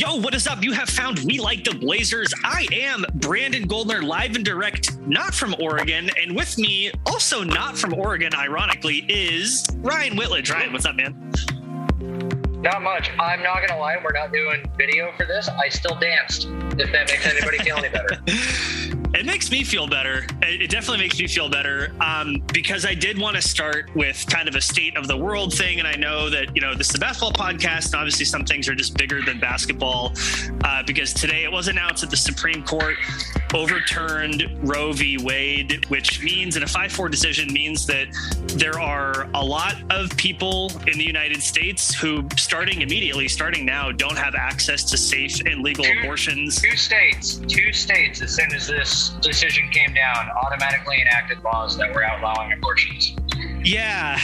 Yo, what is up? You have found We Like the Blazers. I am Brandon Goldner, live and direct, not from Oregon. And with me, also not from Oregon, ironically, is Ryan Whitledge. Ryan, what's up, man? Not much. I'm not going to lie. We're not doing video for this. I still danced, if that makes anybody feel any better. It makes me feel better. It definitely makes me feel better because I did want to start with kind of a state of the world thing. And I know that, this is a basketball podcast. And obviously, some things are just bigger than basketball because today it was announced that the Supreme Court overturned Roe v. Wade, which means, in a 5-4 decision, means that there are a lot of people in the United States who, starting now, don't have access to safe and legal abortions. Two states, as soon as this decision came down, automatically enacted laws that were outlawing abortions. Yeah.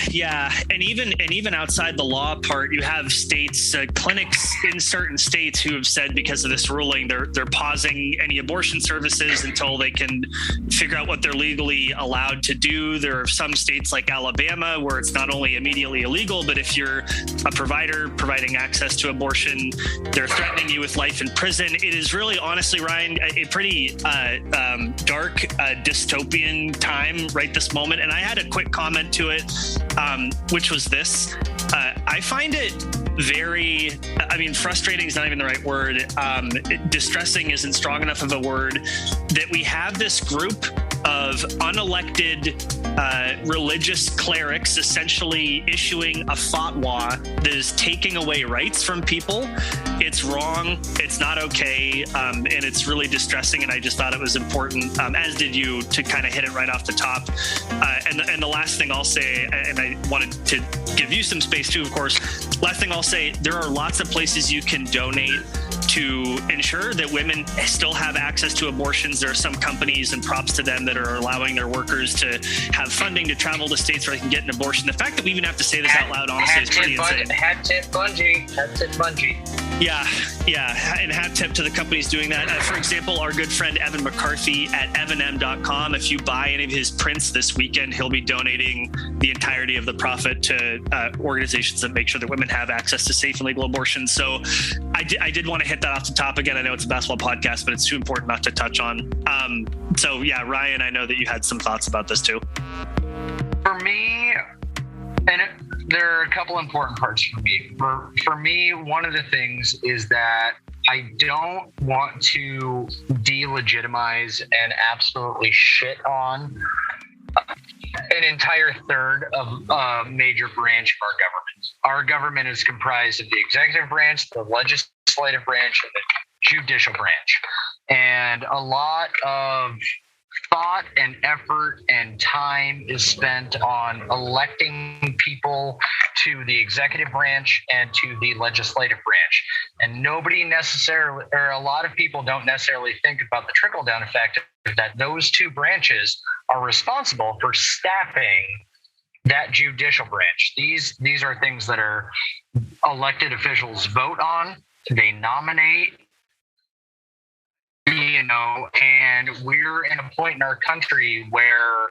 And even outside the law part, you have states, clinics in certain states who have said because of this ruling, they're pausing any abortion services until they can figure out what they're legally allowed to do. There are some states like Alabama where it's not only immediately illegal, but if you're a provider providing access to abortion, they're threatening you with life in prison. It is really, honestly, Ryan, a pretty dark, dystopian time right this moment. And I had a quick comment to it, which was this. I find it very, frustrating is not even the right word. Distressing isn't strong enough of a word, that we have this group of unelected religious clerics essentially issuing a fatwa that is taking away rights from people. It's wrong. It's not okay. And it's really distressing. And I just thought it was important, as did you, to kind of hit it right off the top. And the last thing I'll say, and I wanted to give you some space too, of course, last thing I'll say, there are lots of places you can donate to ensure that women still have access to abortions. There are some companies, and props to them, that are allowing their workers to have funding to travel to states where they can get an abortion. The fact that we even have to say this out loud, honestly, is pretty insane. Hat tip bungee. Yeah, and hat tip to the companies doing that. For example, our good friend Evan McCarthy at evanm.com. If you buy any of his prints this weekend, he'll be donating the entirety of the profit to organizations that make sure that women have access to safe and legal abortion. So I did want to hit that off the top. Again, I know it's a basketball podcast, but it's too important not to touch on. So yeah, Ryan, I know that you had some thoughts about this too. For me, there are a couple important parts for me. For me, one of the things is that I don't want to delegitimize and absolutely shit on an entire third of a major branch of our government. Our government is comprised of the executive branch, the legislative branch, and the judicial branch. And a lot of thought and effort and time is spent on electing people to the executive branch and to the legislative branch. And nobody necessarily, or a lot of people don't necessarily think about the trickle-down effect that those two branches are responsible for staffing that judicial branch. These are things that are elected officials vote on, they nominate, and we're in a point in our country where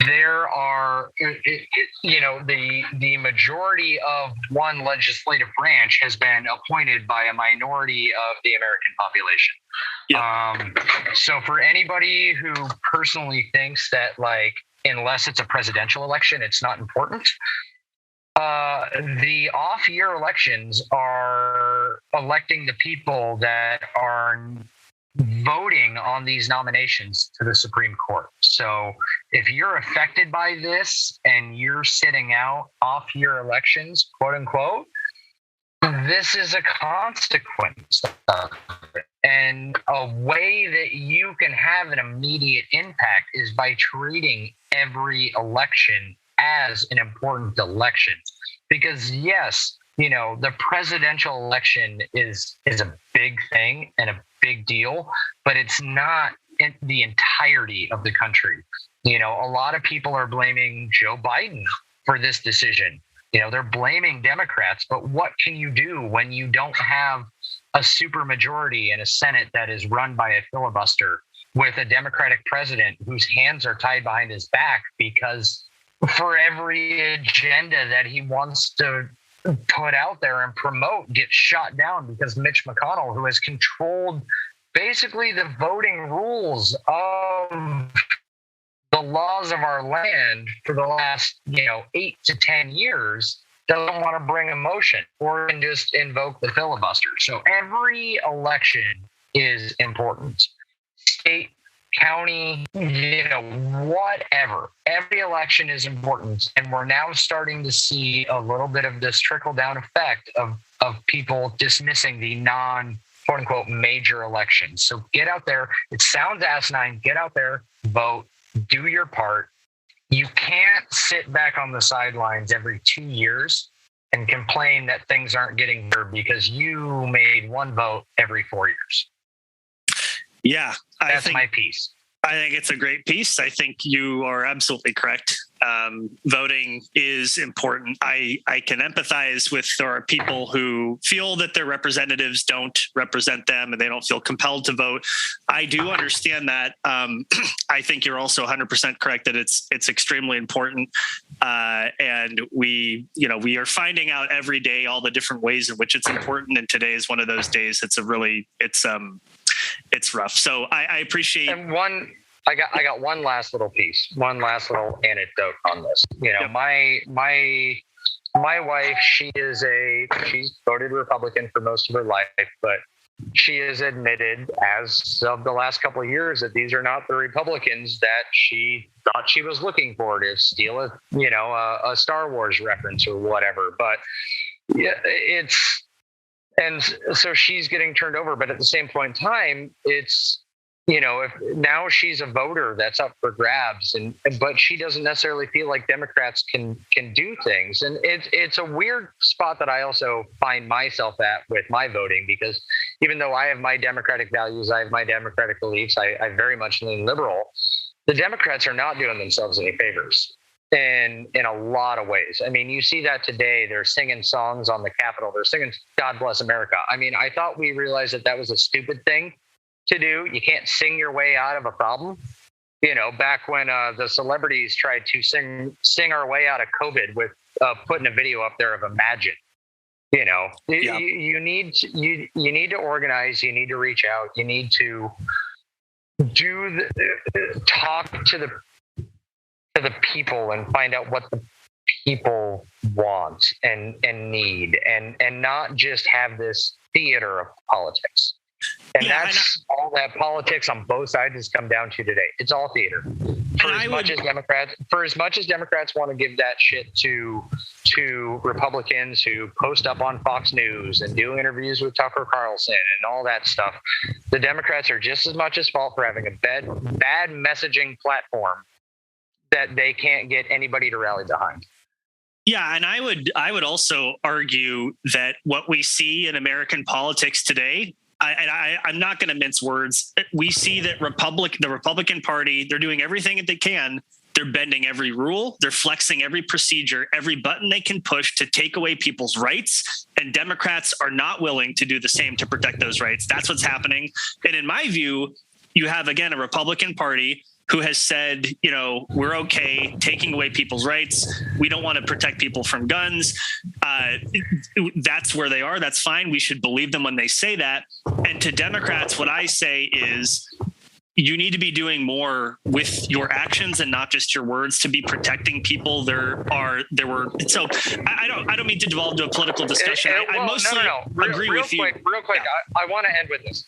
there are, the majority of one legislative branch has been appointed by a minority of the American population. Yep. So for anybody who personally thinks that, unless it's a presidential election, it's not important, the off-year elections are electing the people that are voting on these nominations to the Supreme Court. So if you're affected by this and you're sitting out off-year elections, quote unquote, this is a consequence. And a way that you can have an immediate impact is by treating every election as an important election. Because yes, the presidential election is a big thing and a big deal, but it's not in the entirety of the country. A lot of people are blaming Joe Biden for this decision. They're blaming Democrats, but what can you do when you don't have a supermajority in a Senate that is run by a filibuster with a Democratic president whose hands are tied behind his back because for every agenda that he wants to put out there and promote get shot down because Mitch McConnell, who has controlled basically the voting rules of the laws of our land for the last 8 to 10 years, doesn't want to bring a motion or can just invoke the filibuster. So every election is important. State, county, whatever. Every election is important. And we're now starting to see a little bit of this trickle down effect of people dismissing the non quote unquote major elections. So get out there. It sounds asinine. Get out there, vote, do your part. You can't sit back on the sidelines every 2 years and complain that things aren't getting better because you made one vote every 4 years. Yeah, that's my piece. I think it's a great piece. I think you are absolutely correct. Voting is important. I can empathize with there are people who feel that their representatives don't represent them and they don't feel compelled to vote. I do understand that. I think you're also 100% correct that it's extremely important. And we are finding out every day all the different ways in which it's important. And today is one of those days. It's rough. So I appreciate. And I got one last little piece, one last little anecdote on this. Yep. My wife, she's voted Republican for most of her life, but she has admitted as of the last couple of years that these are not the Republicans that she thought she was looking for to steal a Star Wars reference or whatever. But yeah, and so she's getting turned over. But at the same point in time, it's, if now she's a voter that's up for grabs, but she doesn't necessarily feel like Democrats can do things. And it's a weird spot that I also find myself at with my voting, because even though I have my Democratic values, I have my Democratic beliefs, I very much lean liberal. The Democrats are not doing themselves any favors in a lot of ways. I mean, you see that today. They're singing songs on the Capitol. They're singing God Bless America. I mean, I thought we realized that was a stupid thing to do. You can't sing your way out of a problem. Back when the celebrities tried to sing our way out of COVID with putting a video up there of Imagine. Yeah. You need to organize. You need to reach out. You need to talk to the people and find out what the people want and need, and not just have this theater of politics. And that's all that politics on both sides has come down to today. It's all theater. For as much as Democrats want to give that shit to Republicans who post up on Fox News and do interviews with Tucker Carlson and all that stuff, the Democrats are just as much at fault for having a bad messaging platform that they can't get anybody to rally behind. Yeah, and I would also argue that what we see in American politics today, I'm not going to mince words. We see that the Republican Party, they're doing everything that they can. They're bending every rule. They're flexing every procedure, every button they can push to take away people's rights. And Democrats are not willing to do the same to protect those rights. That's what's happening. And in my view, you have, again, a Republican Party who has said, we're okay taking away people's rights. We don't want to protect people from guns. That's where they are. That's fine. We should believe them when they say that. And to Democrats, what I say is you need to be doing more with your actions and not just your words to be protecting people. So I don't mean to devolve to a political discussion. I mostly agree with you. Real quick. Yeah. I want to end with this.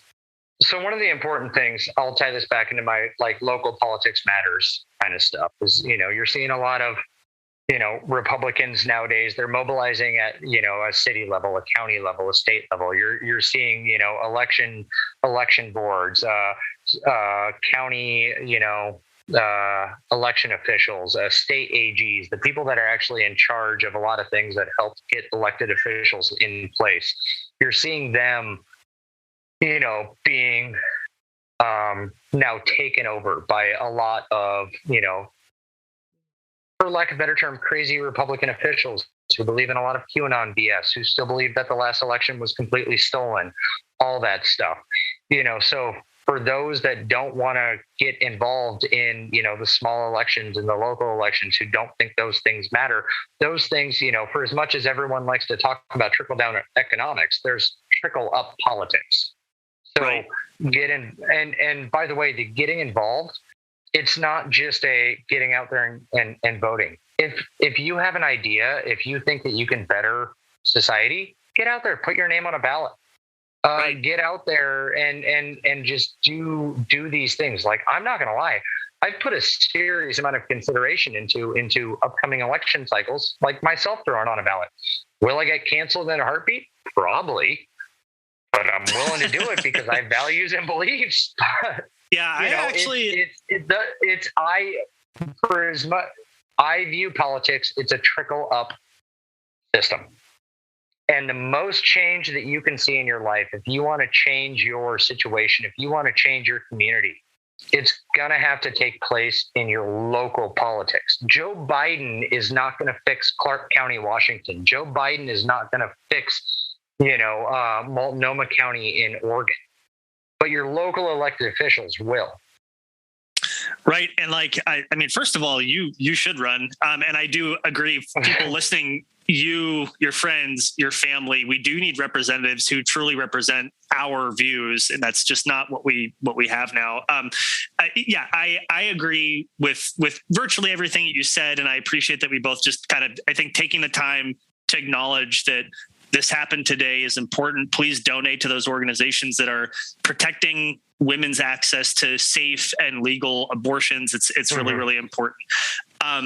So one of the important things, I'll tie this back into my local politics matters kind of stuff, is, you're seeing a lot of, Republicans nowadays, they're mobilizing at, a city level, a county level, a state level. You're seeing, election boards, county, election officials, state AGs, the people that are actually in charge of a lot of things that help get elected officials in place. You're seeing them being now taken over by a lot of, for lack of a better term, crazy Republican officials who believe in a lot of QAnon BS, who still believe that the last election was completely stolen, all that stuff. So for those that don't want to get involved in, the small elections and the local elections, who don't think those things matter, those things, for as much as everyone likes to talk about trickle down economics, there's trickle up politics. So right. Get in. And by the way, the getting involved, it's not just a getting out there and voting. If you have an idea, if you think that you can better society, get out there, put your name on a ballot. Right. Get out there and just do these things. Like, I'm not going to lie, I've put a serious amount of consideration into upcoming election cycles, like myself throwing on a ballot. Will I get canceled in a heartbeat? Probably, but I'm willing to do it because I have values and beliefs. Yeah, I view politics, it's a trickle up system. And the most change that you can see in your life, if you want to change your situation, if you want to change your community, it's going to have to take place in your local politics. Joe Biden is not going to fix Clark County, Washington. Joe Biden is not going to fix, Multnomah County in Oregon. But your local elected officials will. Right. And I mean, first of all, you should run. And I do agree, people listening, you, your friends, your family, we do need representatives who truly represent our views. And that's just not what we have now. I agree with virtually everything that you said. And I appreciate that we both just kind of, I think, taking the time to acknowledge that this happened today is important. Please donate to those organizations that are protecting women's access to safe and legal abortions. It's really, really important.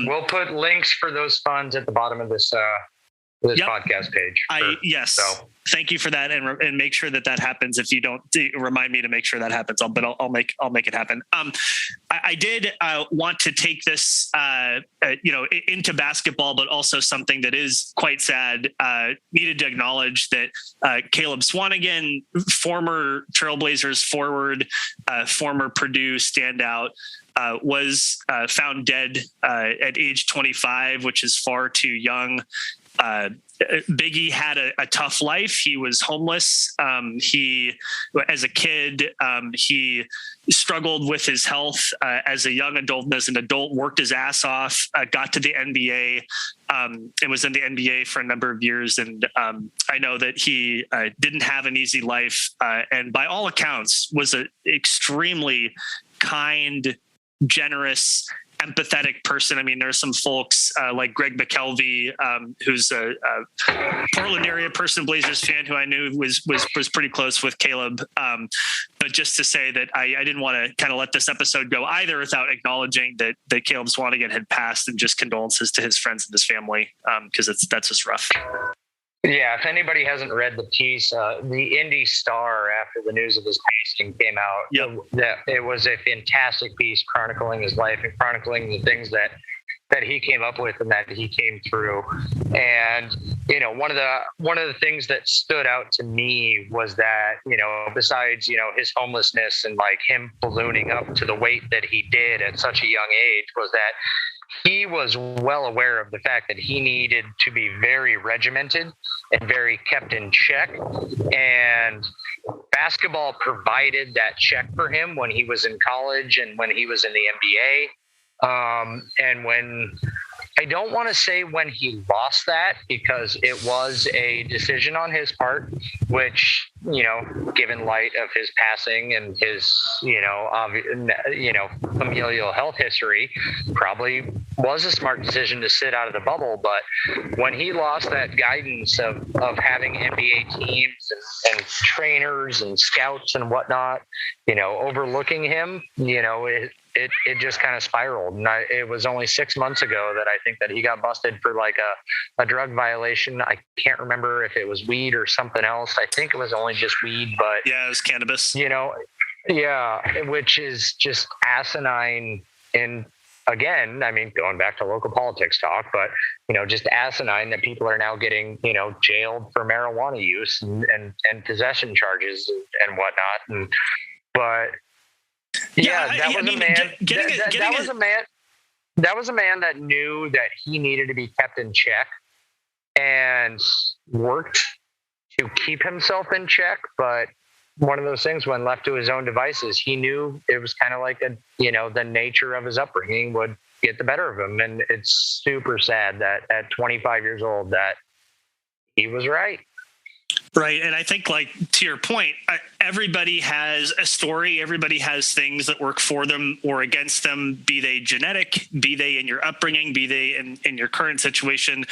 We'll put links for those funds at the bottom of this podcast page. Yes. Thank you for that, and make sure that happens. If you don't, remind me to make sure that happens. I'll make it happen. I did want to take this, into basketball, but also something that is quite sad. Needed to acknowledge that Caleb Swanigan, former Trailblazers forward, former Purdue standout, was found dead at age 25, which is far too young. Biggie had a tough life. He was homeless. As a kid, he struggled with his health as a young adult, and as an adult, worked his ass off, got to the NBA, and was in the NBA for a number of years. And I know that he didn't have an easy life, and by all accounts was an extremely kind, generous, empathetic person. I mean, there's some folks like Greg McKelvey, who's a Portland area person, Blazers fan, who I knew was pretty close with Caleb. But just to say that I didn't want to kind of let this episode go either without acknowledging that Caleb Swanigan had passed, and just condolences to his friends and his family, because that's just rough. Yeah, if anybody hasn't read the piece, the Indy Star, after the news of his passing came out, it was a fantastic piece chronicling his life and chronicling the things that he came up with and that he came through. And one of the things that stood out to me was that, besides his homelessness and like him ballooning up to the weight that he did at such a young age, was that he was well aware of the fact that he needed to be very regimented and very kept in check. And basketball provided that check for him when he was in college and when he was in the NBA. And when, I don't want to say when he lost that, because it was a decision on his part, which, given light of his passing and his, familial health history, probably was a smart decision to sit out of the bubble. But when he lost that guidance of having NBA teams and trainers and scouts and whatnot, overlooking him, it just kind of spiraled. And it was only 6 months ago that I think that he got busted for like a drug violation. I can't remember if it was weed or something else. I think it was only just weed, but yeah, it was cannabis. Which is just asinine. And again, I mean, going back to local politics talk, but just asinine that people are now getting jailed for marijuana use and possession charges and whatnot. That was a man that knew that he needed to be kept in check and worked to keep himself in check. But one of those things when left to his own devices, he knew it was kind of like the nature of his upbringing would get the better of him. And it's super sad that at 25 years old that he was right. Right. And I think, like, to your point, everybody has a story. Everybody has things that work for them or against them, be they genetic, be they in your upbringing, be they in your current situation.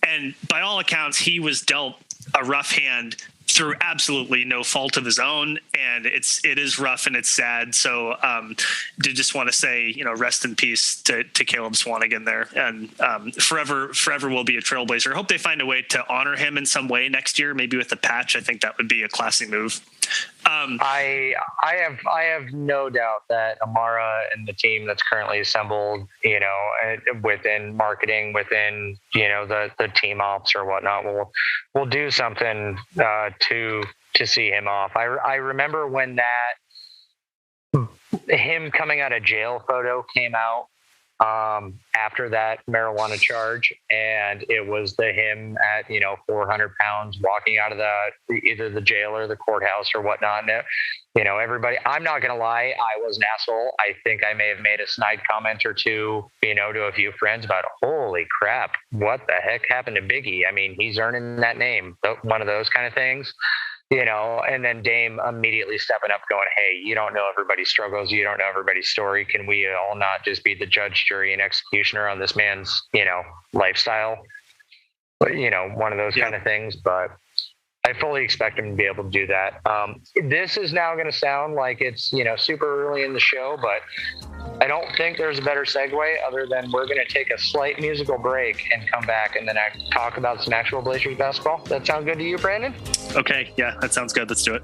And by all accounts, he was dealt a rough hand through absolutely no fault of his own. And it is rough and it's sad. So did just want to say, rest in peace to Caleb Swanigan there, and forever will be a trailblazer. I hope they find a way to honor him in some way next year, maybe with a patch. I think that would be a classy move. I have no doubt that Amara and the team that's currently assembled, within marketing, within, the team ops or whatnot, will do something to see him off. I remember when him coming out of jail photo came out after that marijuana charge, and it was him at 400 pounds walking out of either the jail or the courthouse or whatnot. And everybody, I'm not gonna lie, I was an asshole. I think I may have made a snide comment or two, to a few friends about, holy crap, what the heck happened to Biggie? I mean, he's earning that name, one of those kind of things. And then Dame immediately stepping up going, hey, you don't know everybody's struggles. You don't know everybody's story. Can we all not just be the judge, jury, and executioner on this man's, lifestyle? But, one of those kind of things. But I fully expect him to be able to do that. This is now going to sound like it's, super early in the show, but I don't think there's a better segue other than we're going to take a slight musical break and come back and then talk about some actual Blazers basketball. Does that sound good to you, Brandon? Okay. Yeah, that sounds good. Let's do it.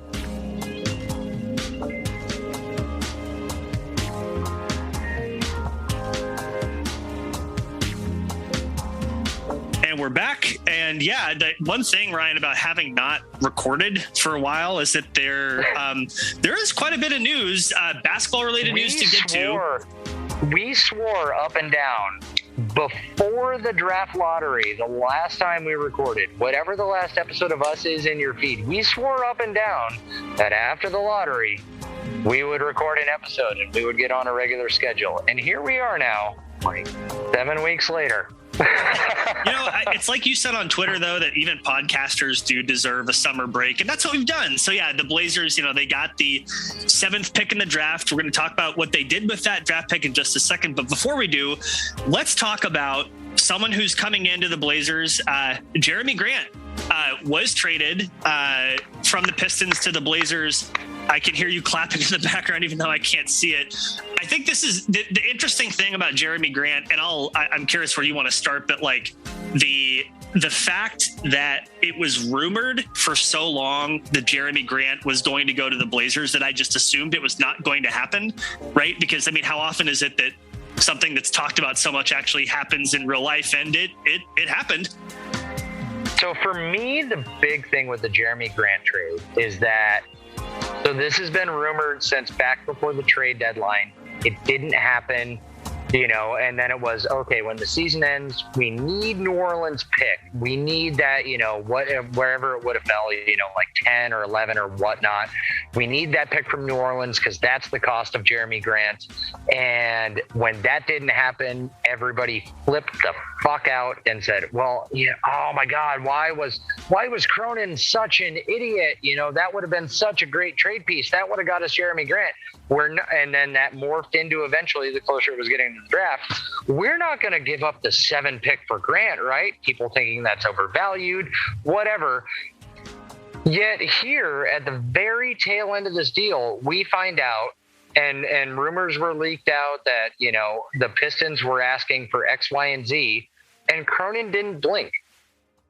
And we're back. And yeah, the one thing, Ryan, about having not recorded for a while is that there is quite a bit of news, basketball related news to get to. We swore up and down before the draft lottery, the last time we recorded, whatever the last episode of us is in your feed, we swore up and down that after the lottery, we would record an episode and we would get on a regular schedule. And here we are now, like 7 weeks later. It's like you said on Twitter, though, that even podcasters do deserve a summer break. And that's what we've done. So, yeah, the Blazers, they got the 7th pick in the draft. We're going to talk about what they did with that draft pick in just a second. But before we do, let's talk about someone who's coming into the Blazers. Jerami Grant was traded from the Pistons to the Blazers. I can hear you clapping in the background, even though I can't see it. I think this is the interesting thing about Jerami Grant, and I'm curious where you want to start, but like the fact that it was rumored for so long that Jerami Grant was going to go to the Blazers that I just assumed it was not going to happen, right? Because, I mean, how often is it that something that's talked about so much actually happens in real life? And it happened. So for me, the big thing with the Jerami Grant trade is that, so this has been rumored since back before the trade deadline. It didn't happen, and then it was, okay, when the season ends, we need New Orleans pick. We need that, wherever it would have fell, like 10 or 11 or whatnot. We need that pick from New Orleans because that's the cost of Jerami Grant. And when that didn't happen, everybody flipped the fuck out and said, well, oh my God, why was Cronin such an idiot? That would have been such a great trade piece. That would have got us Jerami Grant. And then that morphed into eventually, the closer it was getting to the draft, we're not going to give up the 7 pick for Grant, right? People thinking that's overvalued, whatever. Yet here at the very tail end of this deal, we find out, and rumors were leaked out that, the Pistons were asking for X, Y, and Z, and Cronin didn't blink.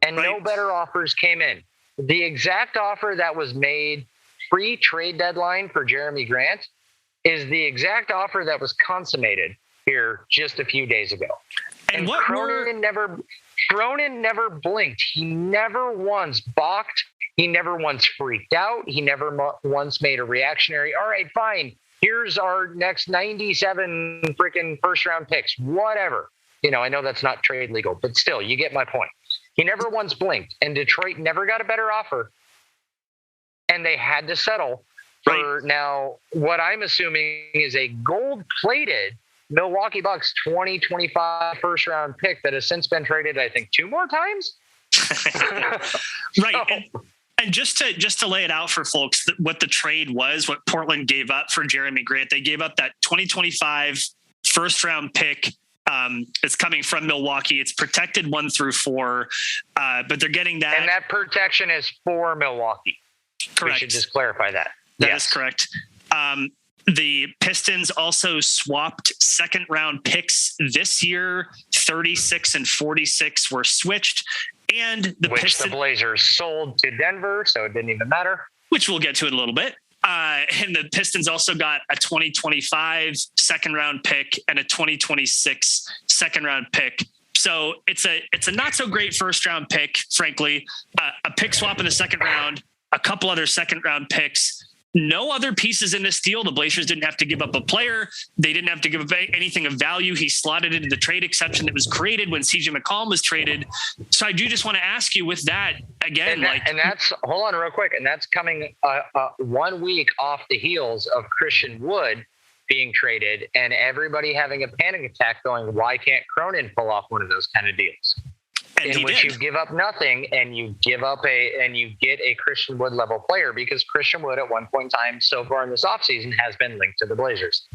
And right. No better offers came in. The exact offer that was made pre-trade deadline for Jerami Grant is the exact offer that was consummated here just a few days ago. And Cronin never blinked. He never once balked. He never once freaked out. He never once made a reactionary, all right, fine, here's our next 97 freaking first round picks, whatever. I know that's not trade legal, but still, you get my point. He never once blinked, and Detroit never got a better offer. And they had to settle for now what I'm assuming is a gold-plated Milwaukee Bucks 2025 first-round pick that has since been traded, I think, 2 more times. Right. So, and just to lay it out for folks, what the trade was, what Portland gave up for Jerami Grant, they gave up that 2025 first-round pick. It's coming from Milwaukee. It's protected 1 through 4, but they're getting that. And that protection is for Milwaukee. Correct. We should just clarify that. That is correct. The Pistons also swapped second-round picks this year. 36 and 46 were switched. And the Blazers sold to Denver, so it didn't even matter. Which we'll get to in a little bit. And the Pistons also got a 2025 second-round pick and a 2026 second-round pick. So it's a not so great first-round pick, frankly. A pick swap in the second round, a couple other second-round picks. No other pieces in this deal. The Blazers didn't have to give up a player. They didn't have to give up anything of value. He slotted into the trade exception that was created when CJ McCollum was traded. So I do just want to ask you with that again, and that's hold on real quick. And that's coming 1 week off the heels of Christian Wood being traded and everybody having a panic attack going, why can't Cronin pull off one of those kind of deals? In which you give up nothing and you get a Christian Wood level player, because Christian Wood at one point in time so far in this offseason has been linked to the Blazers.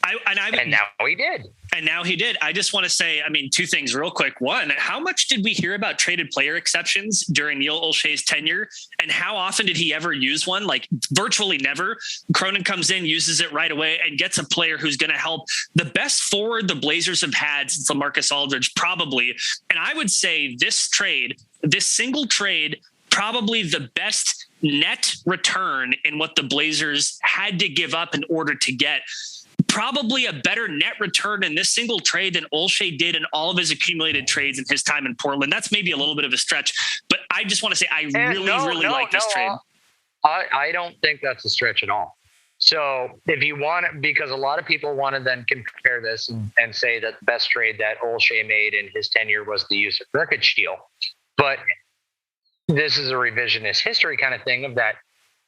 And now he did. And now he did. I just want to say, 2 things real quick. One, how much did we hear about traded player exceptions during Neil Olshey's tenure? And how often did he ever use one? Like virtually never. Cronin comes in, uses it right away, and gets a player who's going to help the best forward the Blazers have had since LaMarcus Aldridge, probably. And I would say this single trade, probably the best net return in what the Blazers had to give up in order to get. Probably a better net return in this single trade than Olshey did in all of his accumulated trades in his time in Portland. That's maybe a little bit of a stretch, but I just want to say I really like this trade. I don't think that's a stretch at all. So if you want it, because a lot of people want to then compare this and say that the best trade that Olshey made in his tenure was the use of Nurkic deal. But this is a revisionist history kind of thing of that.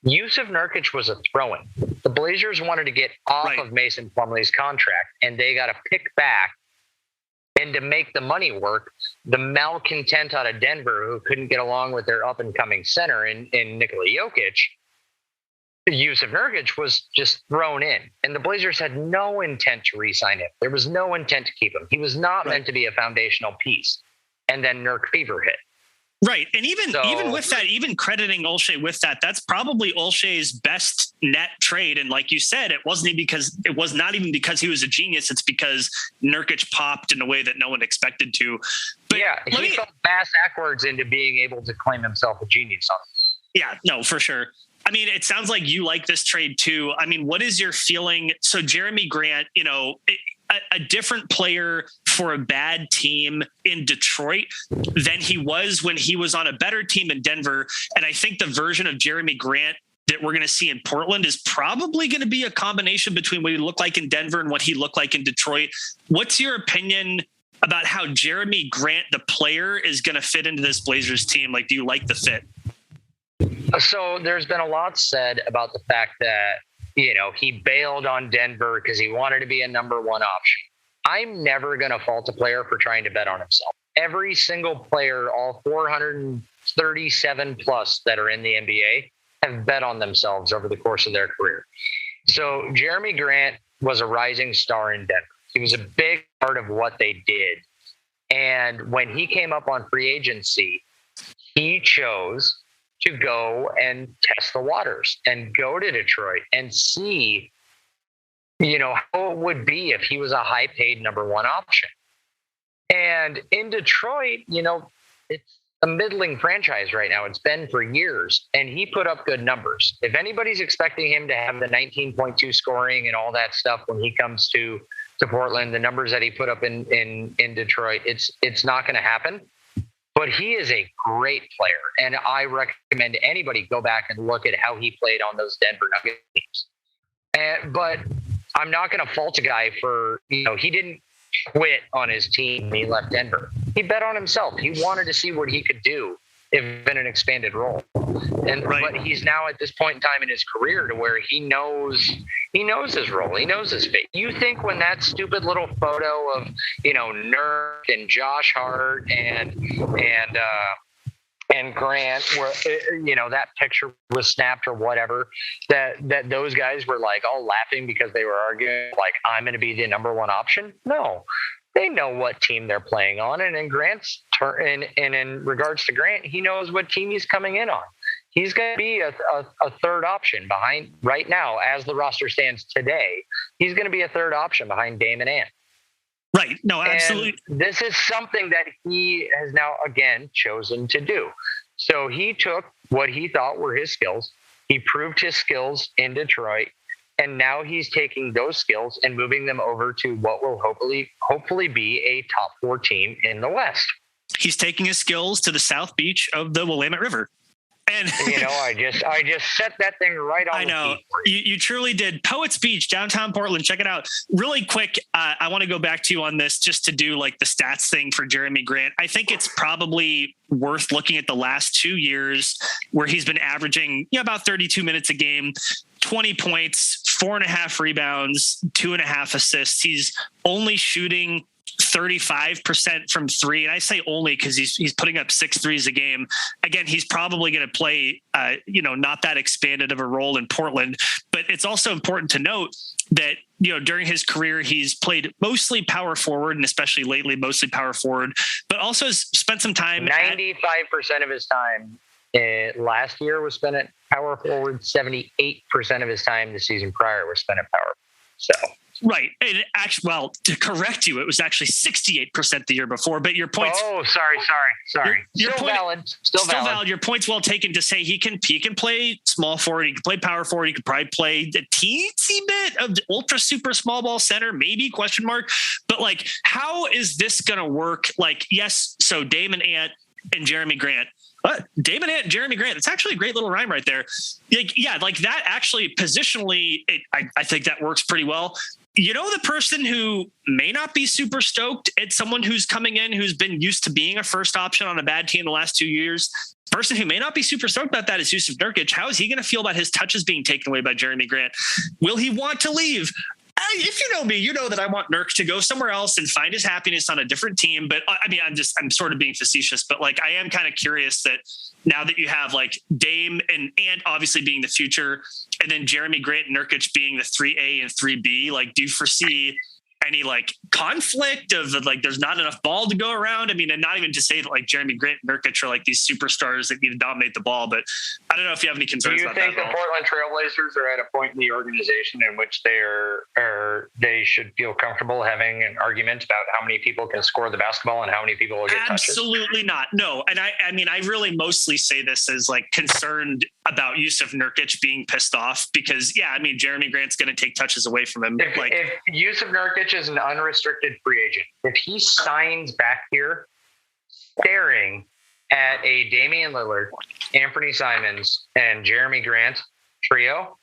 Yusuf Nurkic was a throw-in. The Blazers wanted to get off of Mason Plumlee's contract, and they got to pick back. And to make the money work, the malcontent out of Denver, who couldn't get along with their up-and-coming center in Nikola Jokic, Yusuf Nurkic was just thrown in. And the Blazers had no intent to re-sign him. There was no intent to keep him. He was not meant to be a foundational piece. And then Nurk fever hit. Right. And even with that, even crediting Olshey with that, that's probably Olshey's best net trade. And like you said, it was not even because he was a genius. It's because Nurkic popped in a way that no one expected to. But yeah, he fell backwards into being able to claim himself a genius on it. Yeah, no, for sure. It sounds like you like this trade too. What is your feeling? So Jerami Grant, a different player for a bad team in Detroit than he was when he was on a better team in Denver. And I think the version of Jerami Grant that we're going to see in Portland is probably going to be a combination between what he looked like in Denver and what he looked like in Detroit. What's your opinion about how Jerami Grant, the player, is going to fit into this Blazers team? Like, do you like the fit? So there's been a lot said about the fact that, he bailed on Denver because he wanted to be a number 1 option. I'm never going to fault a player for trying to bet on himself. Every single player, all 437 plus that are in the NBA, have bet on themselves over the course of their career. So Jerami Grant was a rising star in Denver. He was a big part of what they did. And when he came up on free agency, he chose to go and test the waters and go to Detroit and see, how it would be if he was a high paid number 1 option. And in Detroit, it's a middling franchise right now. It's been for years, and he put up good numbers. If anybody's expecting him to have the 19.2 scoring and all that stuff when he comes to Portland, the numbers that he put up in Detroit, it's not going to happen. But he is a great player, and I recommend anybody go back and look at how he played on those Denver Nuggets teams. But I'm not going to fault a guy for, he didn't quit on his team when he left Denver. He bet on himself. He wanted to see what he could do in an expanded role. And but he's now at this point in time in his career to where he knows his role, he knows his fate. You think when that stupid little photo of Nurk and Josh Hart and Grant, where that picture was snapped or whatever, that those guys were like all laughing because they were arguing like, I'm going to be the number one option? No, they know what team they're playing on, and in Grant's turn, and in regards to Grant, he knows what team he's coming in on. He's going to be a third option behind, right now as the roster stands today. He's going to be a third option behind Dame and Ant. Right. No, absolutely. And this is something that he has now, again, chosen to do. So he took what he thought were his skills. He proved his skills in Detroit. And now he's taking those skills and moving them over to what will hopefully be a top 4 team in the West. He's taking his skills to the South Beach of the Willamette River. And I just set that thing right on. I know you truly did. Poets Beach, downtown Portland. Check it out. Really quick. I want to go back to you on this just to do like the stats thing for Jerami Grant. I think it's probably worth looking at the last 2 years where he's been averaging about 32 minutes a game, 20 points, 4.5 rebounds, 2.5 assists. He's only shooting 35% from three. And I say only because he's putting up 6 threes a game. Again, he's probably going to play, not that expanded of a role in Portland, but it's also important to note that, during his career, he's played mostly power forward, and especially lately, mostly power forward, but also has spent some time. 95% of his time last year was spent at power forward. 78% of his time the season prior was spent at power. So. Right. And actually, well, to correct you, it was actually 68% the year before, but your point. Oh, sorry. Your Still point, valid. Still valid. Your point's well taken to say he can play small forward. He can play power forward. He could probably play a teensy bit of ultra super small ball center, maybe question mark. But like, how is this going to work? Like, yes. So Dame and Ant and Jerami Grant. Dame and Ant and Jerami Grant. It's actually a great little rhyme right there. Like that actually positionally, I think that works pretty well. The person who may not be super stoked at someone who's coming in, who's been used to being a first option on a bad team the last 2 years, person who may not be super stoked about that is Jusuf Nurkic. How is he going to feel about his touches being taken away by Jerami Grant? Will he want to leave? If you know me, you know that I want Nurk to go somewhere else and find his happiness on a different team. But I mean, I'm sort of being facetious, but like, I am kind of curious that now that you have like Dame and Ant obviously being the future, and then Jerami Grant and Nurkic being the 3A and 3B, like, do you foresee any like conflict of like, there's not enough ball to go around? I mean, and not even to say that like Jerami Grant and Nurkic are like these superstars that need to dominate the ball, but I don't know if you have any concerns about that. Do you think the Portland Trailblazers are at a point in the organization in which they should feel comfortable having an argument about how many people can score the basketball and how many people will get touches? Absolutely not. No. And I mean, I really mostly say this as like concerned about Jusuf Nurkic being pissed off because Jerami Grant's going to take touches away from him. If Jusuf Nurkic is an unrestricted free agent, if he signs back here staring at a Damian Lillard, Anthony Simons, and Jerami Grant trio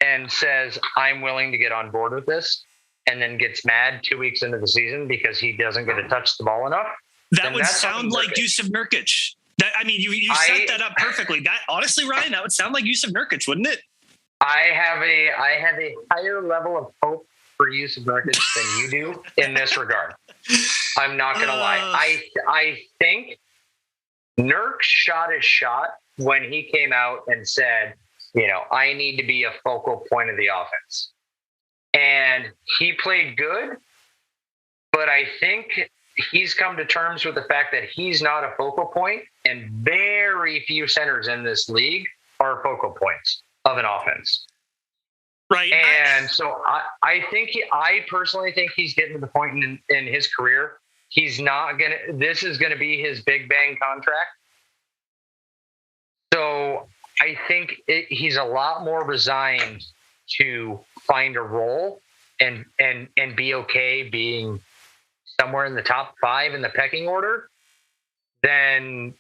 and says, I'm willing to get on board with this, and then gets mad 2 weeks into the season because he doesn't get to touch the ball enough, that would sound like Jusuf Nurkic. You set that up perfectly. That honestly, Ryan, that would sound like Jusuf Nurkic, wouldn't it? I have a higher level of hope for Jusuf Nurkic than you do in this regard. I'm not going to lie. I think Nurk shot his shot when he came out and said, I need to be a focal point of the offense. And he played good, but I think he's come to terms with the fact that he's not a focal point, and very few centers in this league are focal points of an offense. Right. And so I personally think he's getting to the point in his career. This is going to be his big bang contract. So I think he's a lot more resigned to find a role and be okay being somewhere in the top 5 in the pecking order than,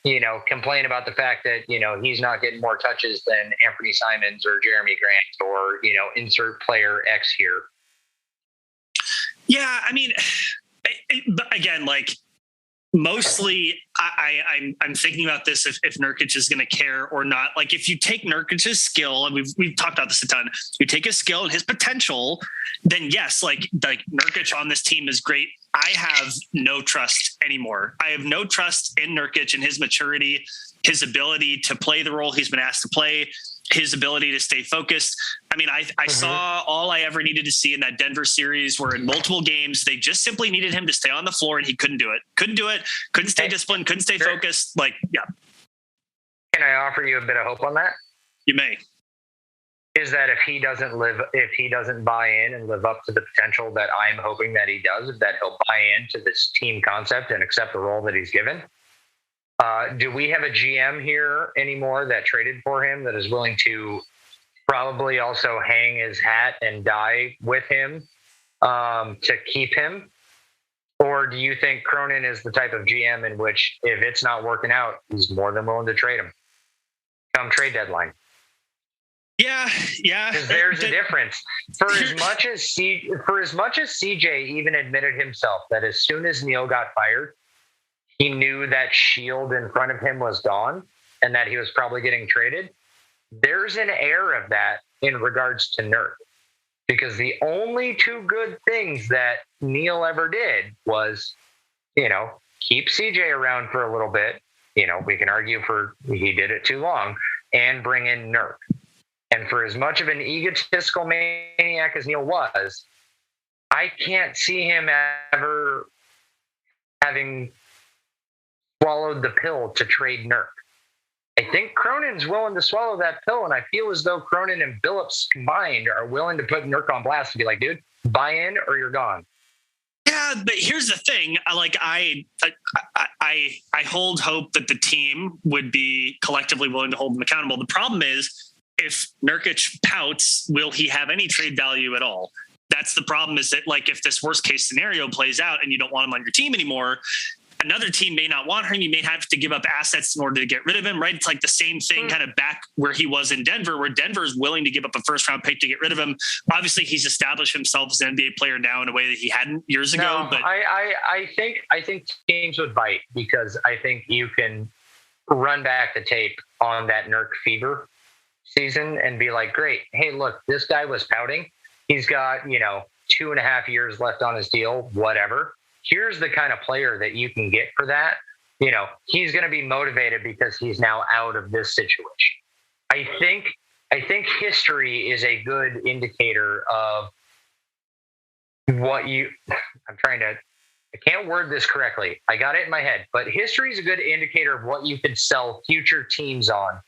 complain about the fact that, he's not getting more touches than Anthony Simons or Jerami Grant or, insert player X here. Yeah. I mean, but again, like Mostly, I'm thinking about this if Nurkic is going to care or not. Like, if you take Nurkic's skill, and we've talked about this a ton, you take his skill and his potential, then yes, like Nurkic on this team is great. I have no trust anymore. I have no trust in Nurkic and his maturity, his ability to play the role he's been asked to play, his ability to stay focused. I mean, I saw all I ever needed to see in that Denver series, where in multiple games, they just simply needed him to stay on the floor, and he couldn't do it. Couldn't stay disciplined, couldn't stay focused. Like, yeah. Can I offer you a bit of hope on that? You may. Is that if he doesn't buy in and live up to the potential that I'm hoping that he does, that he'll buy into this team concept and accept the role that he's given? Do we have a GM here anymore that traded for him that is willing to probably also hang his hat and die with him to keep him? Or do you think Cronin is the type of GM in which, if it's not working out, he's more than willing to trade him come trade deadline? Yeah. Because there's a difference. For as much as CJ even admitted himself that as soon as Neil got fired, he knew that shield in front of him was gone and that he was probably getting traded. There's an air of that in regards to Nurk, because the only two good things that Neil ever did was, keep CJ around for a little bit. We can argue he did it too long, and bring in Nurk. And for as much of an egotistical maniac as Neil was, I can't see him ever having swallowed the pill to trade Nurk. I think Cronin's willing to swallow that pill, and I feel as though Cronin and Billups combined are willing to put Nurk on blast and be like, dude, buy in or you're gone. Yeah, but here's the thing. I hold hope that the team would be collectively willing to hold him accountable. The problem is, if Nurkic pouts, will he have any trade value at all? That's the problem, is that, like, if this worst case scenario plays out and you don't want him on your team anymore, another team may not want him. You may have to give up assets in order to get rid of him, right? It's like the same thing kind of back where he was in Denver, where Denver is willing to give up a first-round pick to get rid of him. Obviously, he's established himself as an NBA player now in a way that he hadn't years ago. But I think teams would bite, because I think you can run back the tape on that Nurk fever season and be like, great, hey, look, this guy was pouting. He's got, 2.5 years left on his deal, whatever. Here's the kind of player that you can get for that. He's going to be motivated because he's now out of this situation. I think history is a good indicator of what I can't word this correctly. I got it in my head, but history is a good indicator of what you could sell future teams on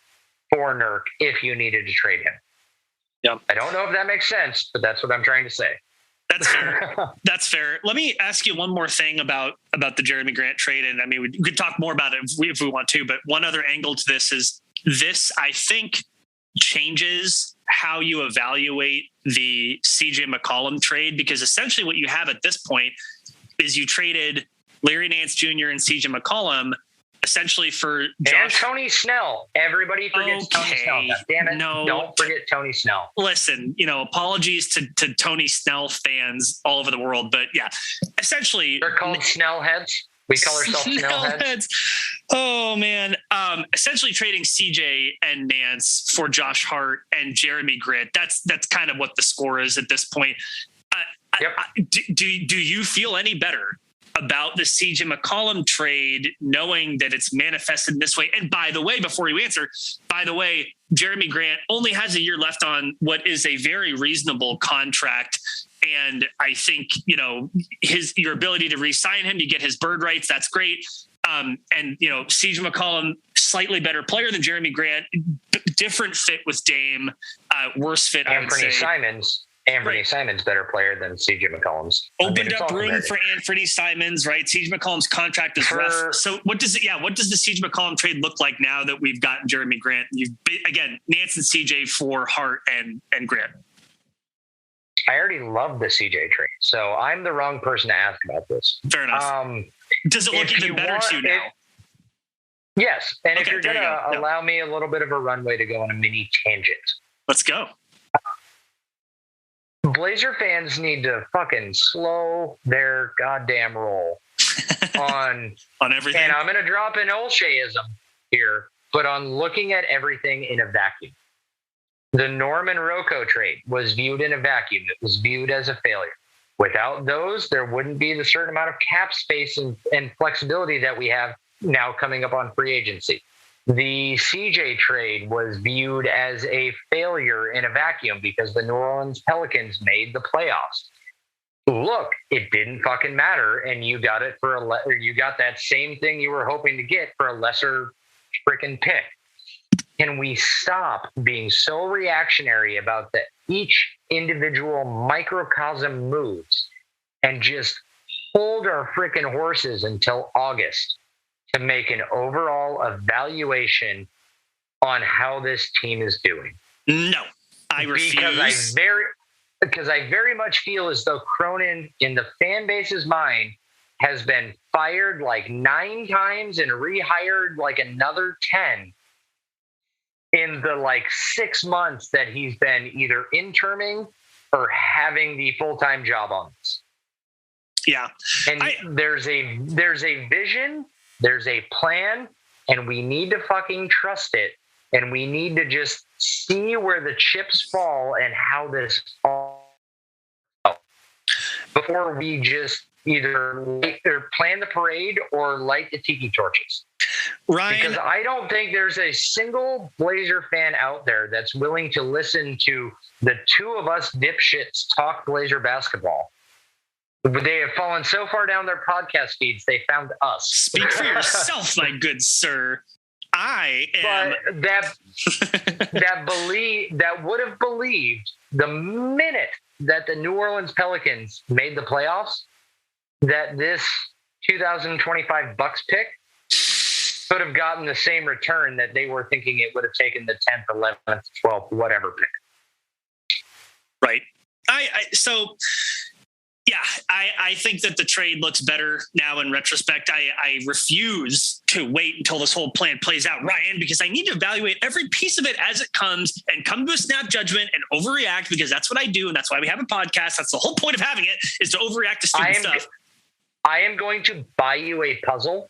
for Nurk if you needed to trade him. Yeah. I don't know if that makes sense, but that's what I'm trying to say. That's fair. That's fair. Let me ask you one more thing about the Jerami Grant trade. And I mean, we could talk more about it if we want to, but one other angle to this is this, I think, changes how you evaluate the CJ McCollum trade, because essentially what you have at this point is you traded Larry Nance Jr. and CJ McCollum essentially for Josh. And Tony Snell. Everybody forgets Tony Snell. God damn it. No. Don't forget Tony Snell. Listen, apologies to Tony Snell fans all over the world, but yeah, essentially they're called Snell heads. We call ourselves Snell heads. Oh man. Essentially trading CJ and Nance for Josh Hart and Jerami Grant. That's kind of what the score is at this point. Yep. Do you feel any better about the CJ McCollum trade, knowing that it's manifested in this way? And by the way, before you answer, Jerami Grant only has a year left on what is a very reasonable contract. And I think, your ability to re-sign him, you get his bird rights. That's great. And CJ McCollum, slightly better player than Jerami Grant, different fit with Dame, worse fit. Anthony Simons better player than CJ McCollum's. Opened up room for Anthony Simons, right? CJ McCollum's contract is rough. So what does the CJ McCollum trade look like now that we've gotten Jerami Grant? Again, Nance and CJ for Hart and Grant. I already love the CJ trade, so I'm the wrong person to ask about this. Fair enough. Does it look even better to you now? Yes. And if you're going to allow me a little bit of a runway to go on a mini tangent. Let's go. Blazer fans need to fucking slow their goddamn roll on everything. And I'm going to drop an Olsheism here, but on looking at everything in a vacuum. The Norman Rocco trade was viewed in a vacuum. It was viewed as a failure. Without those, there wouldn't be the certain amount of cap space and flexibility that we have now coming up on free agency. The CJ trade was viewed as a failure in a vacuum because the New Orleans Pelicans made the playoffs. Look, it didn't fucking matter, and you got it for you got that same thing you were hoping to get for a lesser freaking pick. Can we stop being so reactionary about each individual microcosm moves and just hold our freaking horses until August to make an overall evaluation on how this team is doing? No, I refuse. Because I very much feel as though Cronin, in the fan base's mind, has been fired like 9 times and rehired like another 10 in the like 6 months that he's been either interning or having the full-time job on this. Yeah. And there's a vision, there's a plan, and we need to fucking trust it. And we need to just see where the chips fall and how this all before we just either plan the parade or light the tiki torches. Ryan, because I don't think there's a single Blazer fan out there that's willing to listen to the two of us dipshits talk Blazer basketball. They have fallen so far down their podcast feeds, they found us. Speak for yourself, my good sir. I am. But that would have believed the minute that the New Orleans Pelicans made the playoffs that this 2025 Bucks pick could have gotten the same return that they were thinking it would have taken the 10th, 11th, 12th, whatever pick. Right. I think that the trade looks better now in retrospect. I refuse to wait until this whole plan plays out, Ryan, because I need to evaluate every piece of it as it comes and come to a snap judgment and overreact, because that's what I do. And that's why we have a podcast. That's the whole point of having it, is to overreact to stupid stuff. I am going to buy you a puzzle,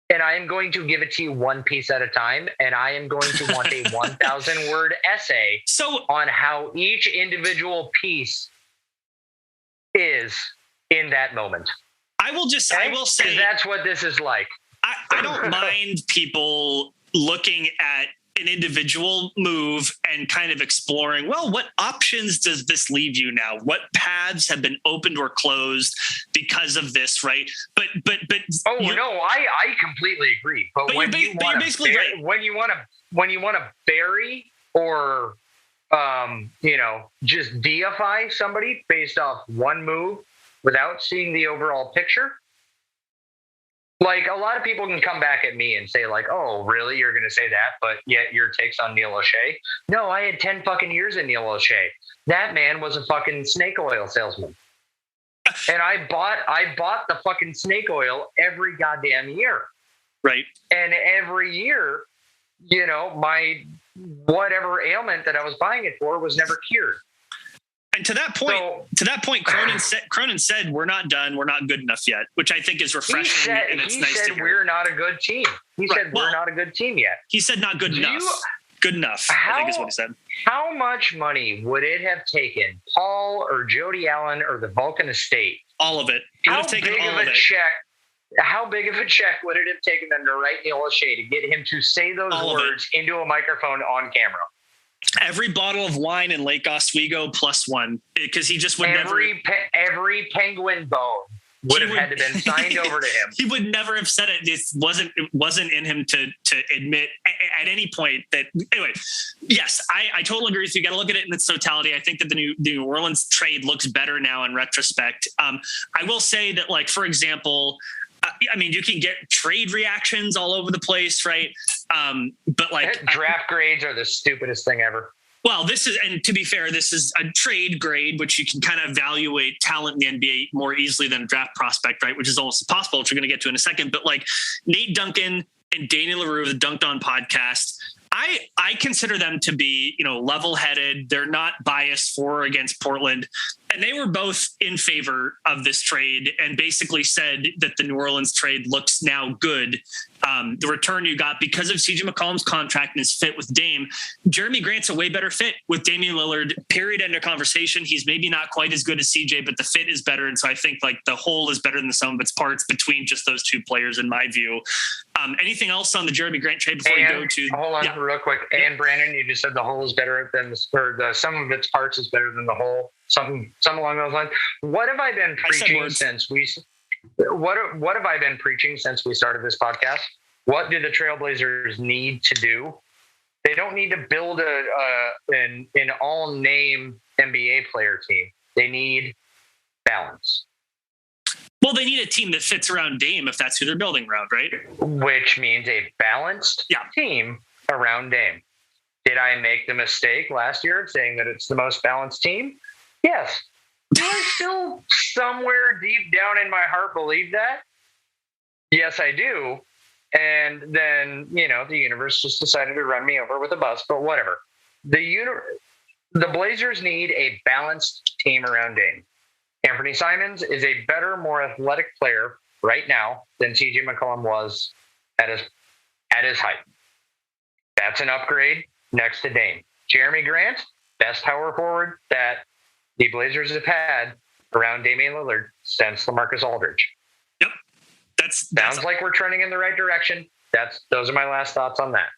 and I am going to give it to you one piece at a time. And I am going to want a 1,000 word essay on how each individual piece is in that moment. I will say that's what this is like. I don't mind people looking at an individual move and kind of exploring, well, what options does this leave you now? What paths have been opened or closed because of this, right? But I completely agree. But when you want to bury or just deify somebody based off one move without seeing the overall picture. Like, a lot of people can come back at me and say, like, oh, really? You're going to say that? But yet your takes on Neil O'Shea? No, I had 10 fucking years in Neil O'Shea. That man was a fucking snake oil salesman. And I bought the fucking snake oil every goddamn year. Right. And every year, my whatever ailment that I was buying it for was never cured. And to that point, Cronin said, we're not done. We're not good enough yet, which I think is refreshing. He said we're not a good team. We're not a good team yet. He said not good enough. Good enough, I think is what he said. How much money would it have taken Paul or Jody Allen or the Vulcan estate? All of it. How big of a check would it have taken them to write Neil O'Shea to get him to say those words into a microphone on camera? Every bottle of wine in Lake Oswego +1, because he just would every penguin bone would have had to been signed over to him. He would never have said it. It wasn't in him to admit at any point that. Anyway, yes, I totally agree with you. You got to look at it in its totality. I think that the New Orleans trade looks better now in retrospect. I will say that, like, for example, you can get trade reactions all over the place, right? But like draft grades are the stupidest thing ever. Well, and to be fair, this is a trade grade, which you can kind of evaluate talent in the NBA more easily than a draft prospect, right? Which is almost impossible, which we're going to get to in a second. But like Nate Duncan and Daniel LaRue of the Dunked On podcast, I consider them to be, level-headed. They're not biased for or against Portland. And they were both in favor of this trade and basically said that the New Orleans trade looks now good. The return you got because of CJ McCollum's contract and his fit with Dame. Jerami Grant's a way better fit with Damian Lillard, period, end of conversation. He's maybe not quite as good as CJ, but the fit is better. And so I think like the whole is better than the sum of its parts between just those two players, in my view. Anything else on the Jerami Grant trade before we go to... Hold on real quick. And Brandon, you just said the whole is better than the sum of its parts is better than the whole. Something along those lines. What have I been preaching since we... What have I been preaching since we started this podcast? What do the Trailblazers need to do? They don't need to build an all-name NBA player team. They need balance. Well, they need a team that fits around Dame if that's who they're building around, right? Which means a balanced team around Dame. Did I make the mistake last year of saying that it's the most balanced team? Yes. Do I still somewhere deep down in my heart believe that? Yes, I do. And then, the universe just decided to run me over with a bus, but whatever. The Blazers need a balanced team around Dame. Anthony Simons is a better, more athletic player right now than CJ McCollum was at his height. That's an upgrade next to Dame. Jerami Grant, best power forward that the Blazers have had around Damian Lillard since LaMarcus Aldridge. Yep. Sounds like we're trending in the right direction. Those are my last thoughts on that.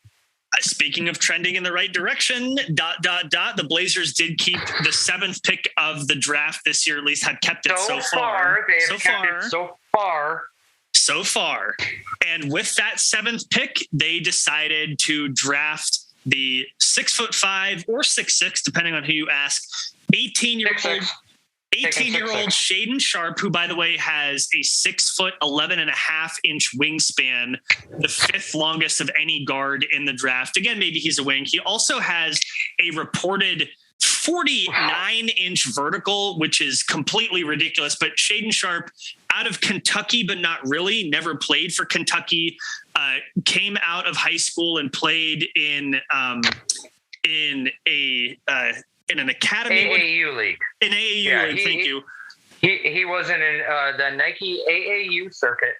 Speaking of trending in the right direction, ... The Blazers did keep the 7th pick of the draft this year, at least had kept it so far. They have kept it so far. And with that 7th pick, they decided to draft the 6'5" or 6'6", depending on who you ask, 18-year-old Shaedon Sharpe, who, by the way, has a 6'11.5" wingspan, the 5th longest of any guard in the draft. Again, maybe he's a wing. He also has a reported 49-inch vertical, which is completely ridiculous. But Shaedon Sharpe, out of Kentucky, but not really, never played for Kentucky, came out of high school and played in an academy. AAU league. An AAU league, thank you. He was in the Nike AAU circuit.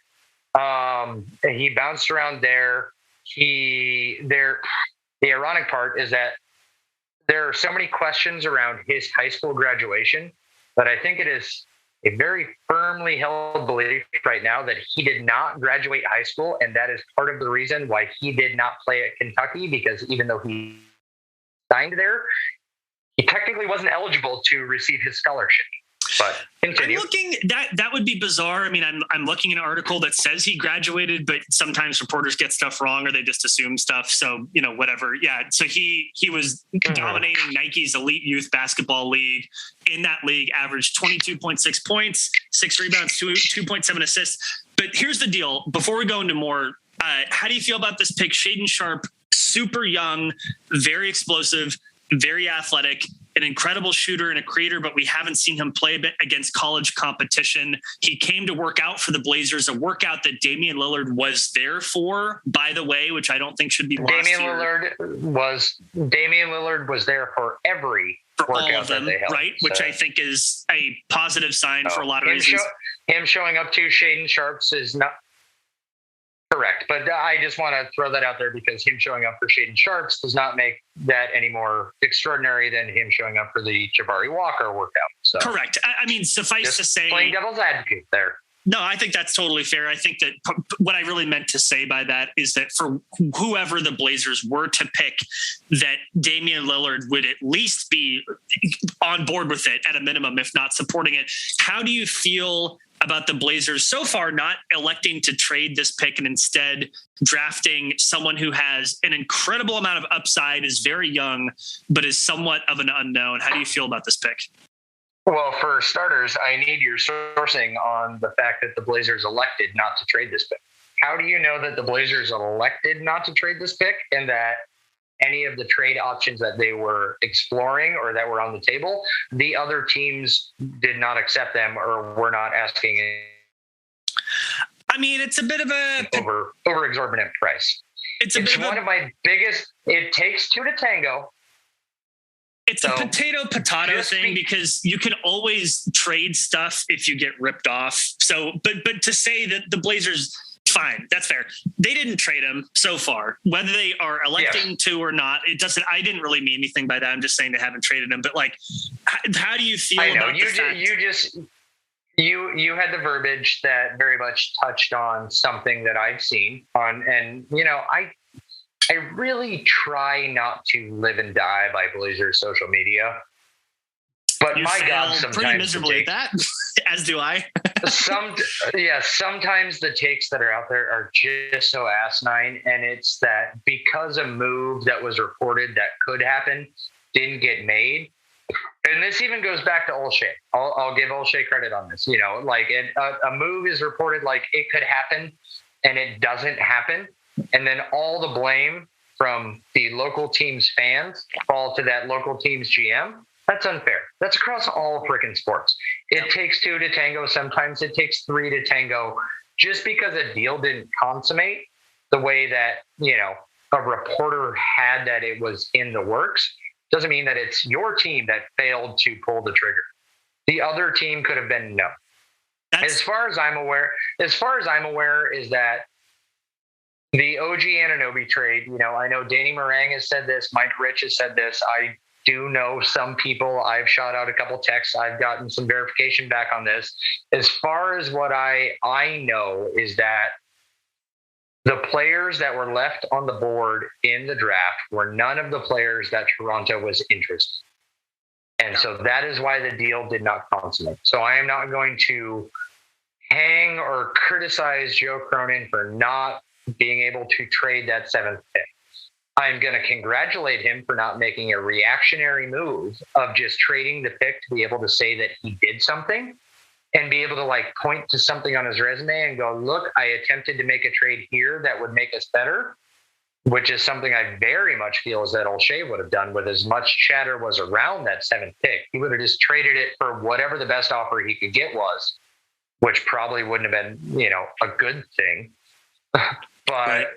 He bounced around there. The ironic part is that there are so many questions around his high school graduation that I think it is a very firmly held belief right now that he did not graduate high school, and that is part of the reason why he did not play at Kentucky, because even though he signed there, he technically wasn't eligible to receive his scholarship. But continue. I'm looking that would be bizarre. I mean, I'm looking at an article that says he graduated, but sometimes reporters get stuff wrong or they just assume stuff. So, whatever. Yeah. So he was dominating Nike's elite youth basketball league. In that league, averaged 22.6 points, 6 rebounds, 2.7 assists. But here's the deal. Before we go into more, how do you feel about this pick? Shaedon Sharpe, super young, very explosive, very athletic, an incredible shooter and a creator, but we haven't seen him play a bit against college competition. He came to work out for the Blazers, a workout that Damian Lillard was there for, by the way, which I don't think should be lost Damian here. Lillard was there for every workout all of them, that they held, right? So. Which I think is a positive sign for a lot of reasons. Him showing up to Shaedon Sharpe's is not correct, but I just want to throw that out there because him showing up for Shaedon Sharpe's does not make that any more extraordinary than him showing up for the Jabari Walker workout. So correct. I mean, suffice to say, playing devil's advocate there. No, I think that's totally fair. I think that what I really meant to say by that is that for whoever the Blazers were to pick, that Damian Lillard would at least be on board with it at a minimum, if not supporting it. How do you feel about the Blazers so far not electing to trade this pick and instead drafting someone who has an incredible amount of upside, is very young, but is somewhat of an unknown? How do you feel about this pick? Well, for starters, I need your sourcing on the fact that the Blazers elected not to trade this pick. How do you know that the Blazers elected not to trade this pick and that any of the trade options that they were exploring or that were on the table, the other teams did not accept them or were not asking I mean, it's a bit of a over exorbitant price? It's one of my biggest. It takes two to tango. It's a potato thing because you can always trade stuff if you get ripped off. So, but to say that the Blazers, fine, that's fair. They didn't trade him so far. Whether they are electing to or not, it doesn't. I didn't really mean anything by that. I'm just saying they haven't traded him. But like, how do you feel? I know you had the verbiage that very much touched on something that I've seen on, and I really try not to live and die by Blazers social media, but my God, sometimes pretty miserably at that, as do I. Sometimes the takes that are out there are just so asinine, and it's that because a move that was reported that could happen didn't get made. And this even goes back to Olshey. I'll give Olshey credit on this. Like a move is reported like it could happen, and it doesn't happen. And then all the blame from the local team's fans fall to that local team's GM. That's unfair. That's across all freaking sports. It takes two to tango. Sometimes it takes three to tango. Just because a deal didn't consummate the way that, a reporter had that it was in the works doesn't mean that it's your team that failed to pull the trigger. The other team could have been no. As far as I'm aware is that the OG Anunoby trade, I know Danny Meringue has said this, Mike Rich has said this. I do know some people. I've shot out a couple texts. I've gotten some verification back on this. As far as what I know is that the players that were left on the board in the draft were none of the players that Toronto was interested in. And so that is why the deal did not consummate. So I am not going to hang or criticize Joe Cronin for not being able to trade that 7th pick. I'm going to congratulate him for not making a reactionary move of just trading the pick to be able to say that he did something and be able to point to something on his resume and go, look, I attempted to make a trade here that would make us better, which is something I very much feel is that Olshey would have done with as much chatter was around that 7th pick. He would have just traded it for whatever the best offer he could get was, which probably wouldn't have been, a good thing. But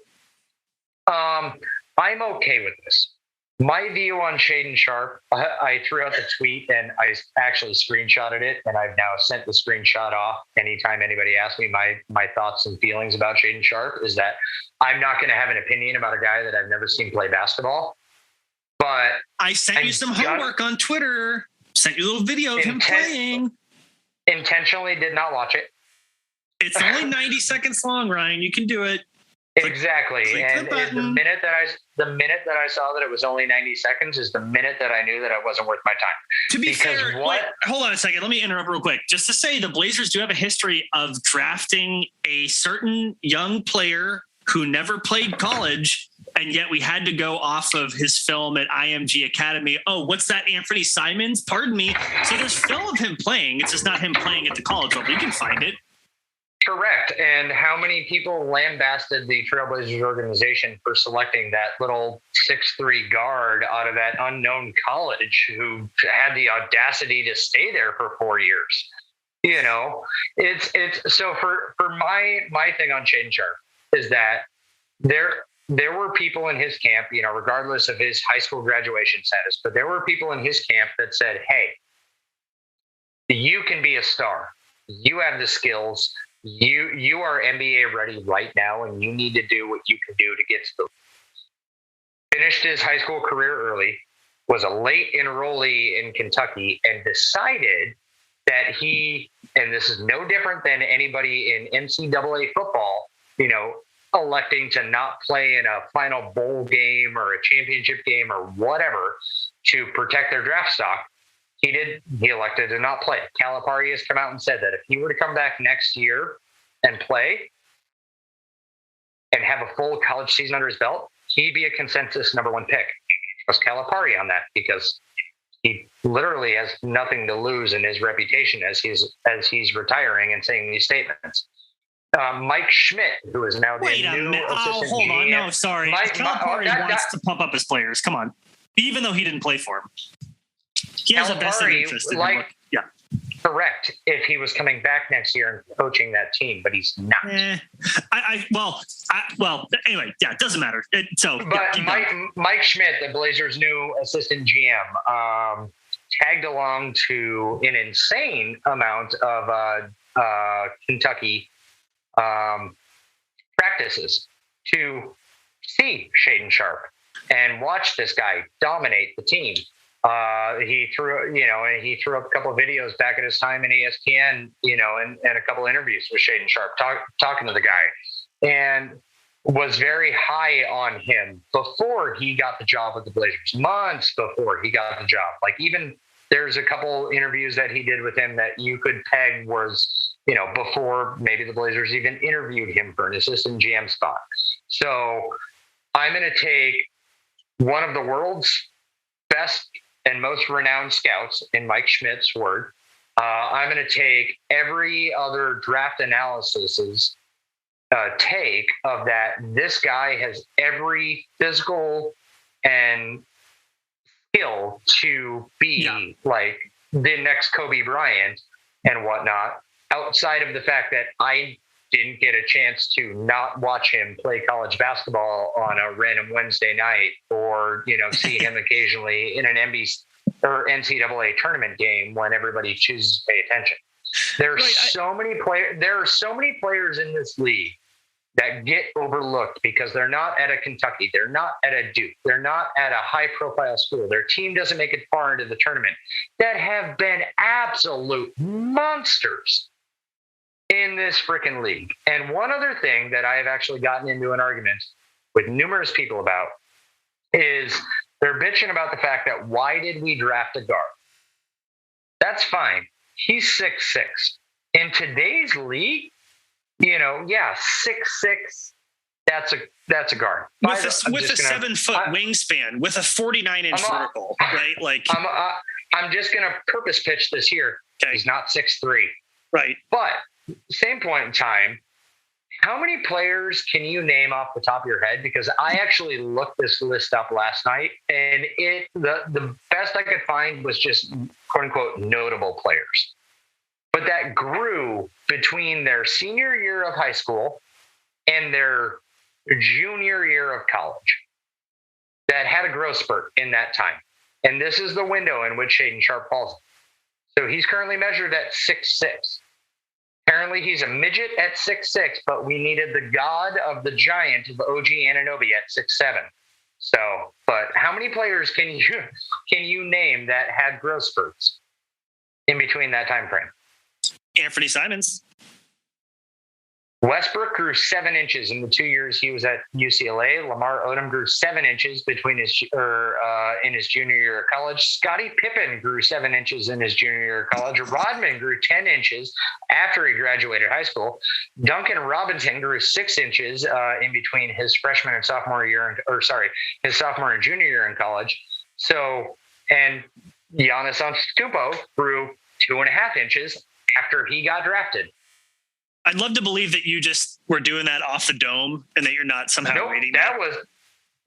I'm okay with this. My view on Shaedon Sharpe, I threw out the tweet and I actually screenshotted it, and I've now sent the screenshot off anytime anybody asks me my thoughts and feelings about Shaedon Sharpe, is that I'm not going to have an opinion about a guy that I've never seen play basketball. But I sent you some homework on Twitter, sent you a little video of him playing. Intentionally did not watch it. It's only 90 seconds long, Ryan. You can do it. Exactly. And the minute that I saw that it was only 90 seconds is the minute that I knew that it wasn't worth my time. To be fair, hold on a second. Let me interrupt real quick. Just to say the Blazers do have a history of drafting a certain young player who never played college, and yet we had to go off of his film at IMG Academy. Oh, what's that, Anthony Simons? Pardon me. So there's film of him playing. It's just not him playing at the college level. You can find it. Correct. And how many people lambasted the Trailblazers organization for selecting that little 6'3" guard out of that unknown college who had the audacity to stay there for 4 years? It's so for my thing on Shaedon Sharpe is that there were people in his camp, regardless of his high school graduation status, but there were people in his camp that said, hey, you can be a star. You have the skills. You are NBA ready right now, and you need to do what you can do to get to the finished his high school career early, was a late enrollee in Kentucky, and decided that and this is no different than anybody in NCAA football, electing to not play in a final bowl game or a championship game or whatever to protect their draft stock. He elected to not play. Calipari has come out and said that if he were to come back next year and play and have a full college season under his belt, he'd be a consensus number 1 pick. Trust Calipari on that because he literally has nothing to lose in his reputation as he's retiring and saying these statements. Mike Schmidt, who is now the new assistant hold GM. on. No, sorry. Calipari wants to pump up his players. Come on. Even though he didn't play for him. He has a vested interest in correct if he was coming back next year and coaching that team, but he's not. Well, anyway, yeah, it doesn't matter. Mike Schmidt, the Blazers' new assistant GM, tagged along to an insane amount of Kentucky practices to see Shaedon Sharpe and watch this guy dominate the team. He threw up a couple of videos back at his time in ESPN, and a couple of interviews with Shaedon Sharpe talking to the guy, and was very high on him before he got the job with the Blazers, months before he got the job. Like, even there's a couple interviews that he did with him that you could peg was, before maybe the Blazers even interviewed him for an assistant GM spot. So I'm going to take one of the world's best and most renowned scouts, in Mike Schmidt's word. I'm going to take every other draft analysis's take of that. This guy has every physical and skill to be like the next Kobe Bryant and whatnot, outside of the fact that I didn't get a chance to not watch him play college basketball on a random Wednesday night, or, see him occasionally in an NBC or NCAA tournament game when everybody chooses to pay attention. There are so many players in this league that get overlooked because they're not at a Kentucky, they're not at a Duke, they're not at a high profile school, their team doesn't make it far into the tournament, that have been absolute monsters in this freaking league. And one other thing that I have actually gotten into an argument with numerous people about is they're bitching about the fact that, why did we draft a guard? That's fine. He's 6'6". In today's league, 6'6", that's a guard. With a 7 foot wingspan, with a 49-inch vertical, right? Like, I'm just going to purpose pitch this here. Okay. He's not 6'3". Right. But same point in time, how many players can you name off the top of your head? Because I actually looked this list up last night, and the best I could find was just quote unquote notable players. But that grew between their senior year of high school and their junior year of college. That had a growth spurt in that time. And this is the window in which Shaedon Sharpe falls. So he's currently measured at 6'6". Apparently he's a midget at 6'6", but we needed the god of the giant of OG Anunoby at 6'7". So, but how many players can you name that had growth spurts in between that time frame? Anthony Simons. Westbrook grew 7 inches in the 2 years he was at UCLA. Lamar Odom grew 7 inches in his junior year of college. Scottie Pippen grew 7 inches in his junior year of college. Rodman grew 10 inches after he graduated high school. Duncan Robinson grew 6 inches in between his freshman and sophomore year, his sophomore and junior year in college. So, and Giannis Antetokounmpo grew 2.5 inches after he got drafted. I'd love to believe that you just were doing that off the dome and that you're not somehow reading that.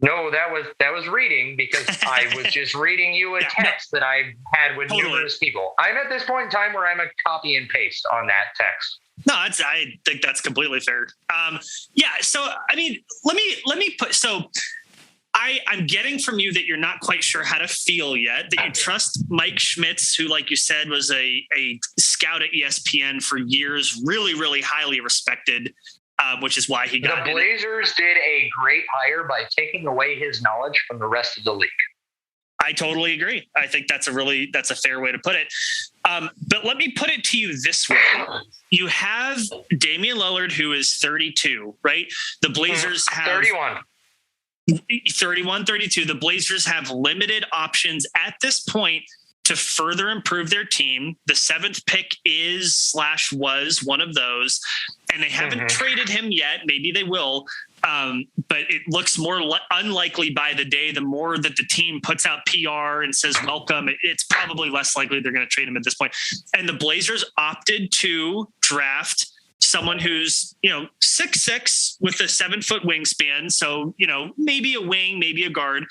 That was reading, because I was just reading you a text that I had with numerous people. I'm at this point in time where I'm a copy and paste on that text. No, I think that's completely fair. So, I mean, let me put, so I'm getting from you that you're not quite sure how to feel yet, that you trust Mike Schmitz, who, like you said, was a scout at ESPN for years, really, really highly respected, which is why he got the Blazers did a great hire by taking away his knowledge from the rest of the league. I totally agree. I think that's a fair way to put it. But let me put it to you this way. You have Damian Lillard, who is 32, right? The Blazers have 31, 32. The Blazers have limited options at this point to further improve their team. The 7th pick was one of those, and they haven't traded him yet. Maybe they will. But it looks more unlikely by the day. The more that the team puts out PR and says welcome, it's probably less likely they're going to trade him at this point. And the Blazers opted to draft someone who's, 6'6" with a 7-foot wingspan. So, maybe a wing, maybe a guard,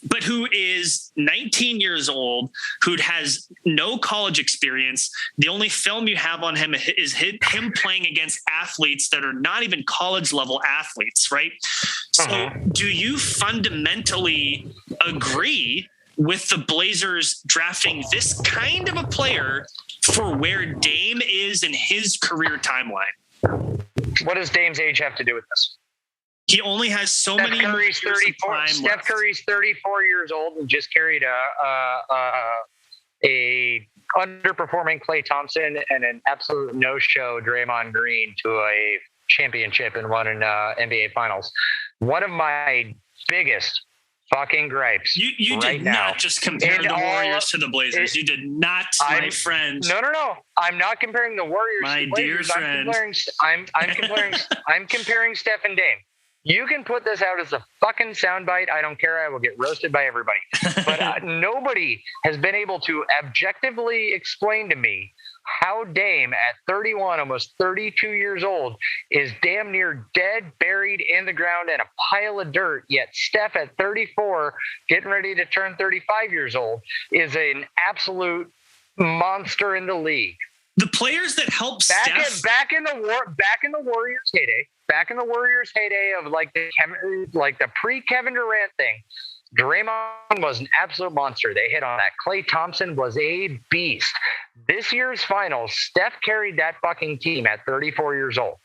but who is 19 years old, who has no college experience. The only film you have on him is him playing against athletes that are not even college level athletes, right? So do you fundamentally agree with the Blazers drafting this kind of a player for where Dame is in his career timeline? What does Dame's age have to do with this? He only has so many years of time Steph left. Curry's 34 years old and just carried a underperforming Klay Thompson and an absolute no-show Draymond Green to a championship and won an NBA Finals. One of my biggest fucking gripes. You right did now, not just compare the Warriors to the Blazers. You did not, my friend. No. I'm not comparing the Warriors my to the Blazers. Dear friend. I'm comparing Steph and Dame. You can put this out as a fucking soundbite. I don't care. I will get roasted by everybody. But nobody has been able to objectively explain to me how Dame at 31, almost 32 years old, is damn near dead, buried in the ground in a pile of dirt. Yet Steph at 34, getting ready to turn 35 years old, is an absolute monster in the league. The players that help Steph back in the Warriors heyday. Back in the Warriors heyday of like the pre-Kevin Durant thing, Draymond was an absolute monster. They hit on that. Klay Thompson was a beast. This year's finals, Steph carried that fucking team at 34 years old.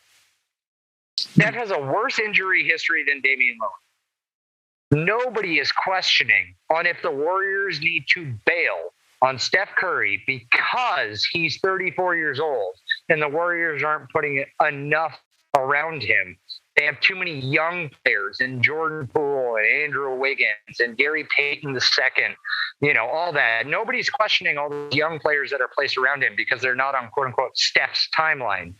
Steph has a worse injury history than Damian Lillard. Nobody is questioning on if the Warriors need to bail on Steph Curry because he's 34 years old and the Warriors aren't putting enough around him. They have too many young players in Jordan Poole and Andrew Wiggins and Gary Payton II, all that. Nobody's questioning all those young players that are placed around him because they're not on quote unquote Steph's timeline.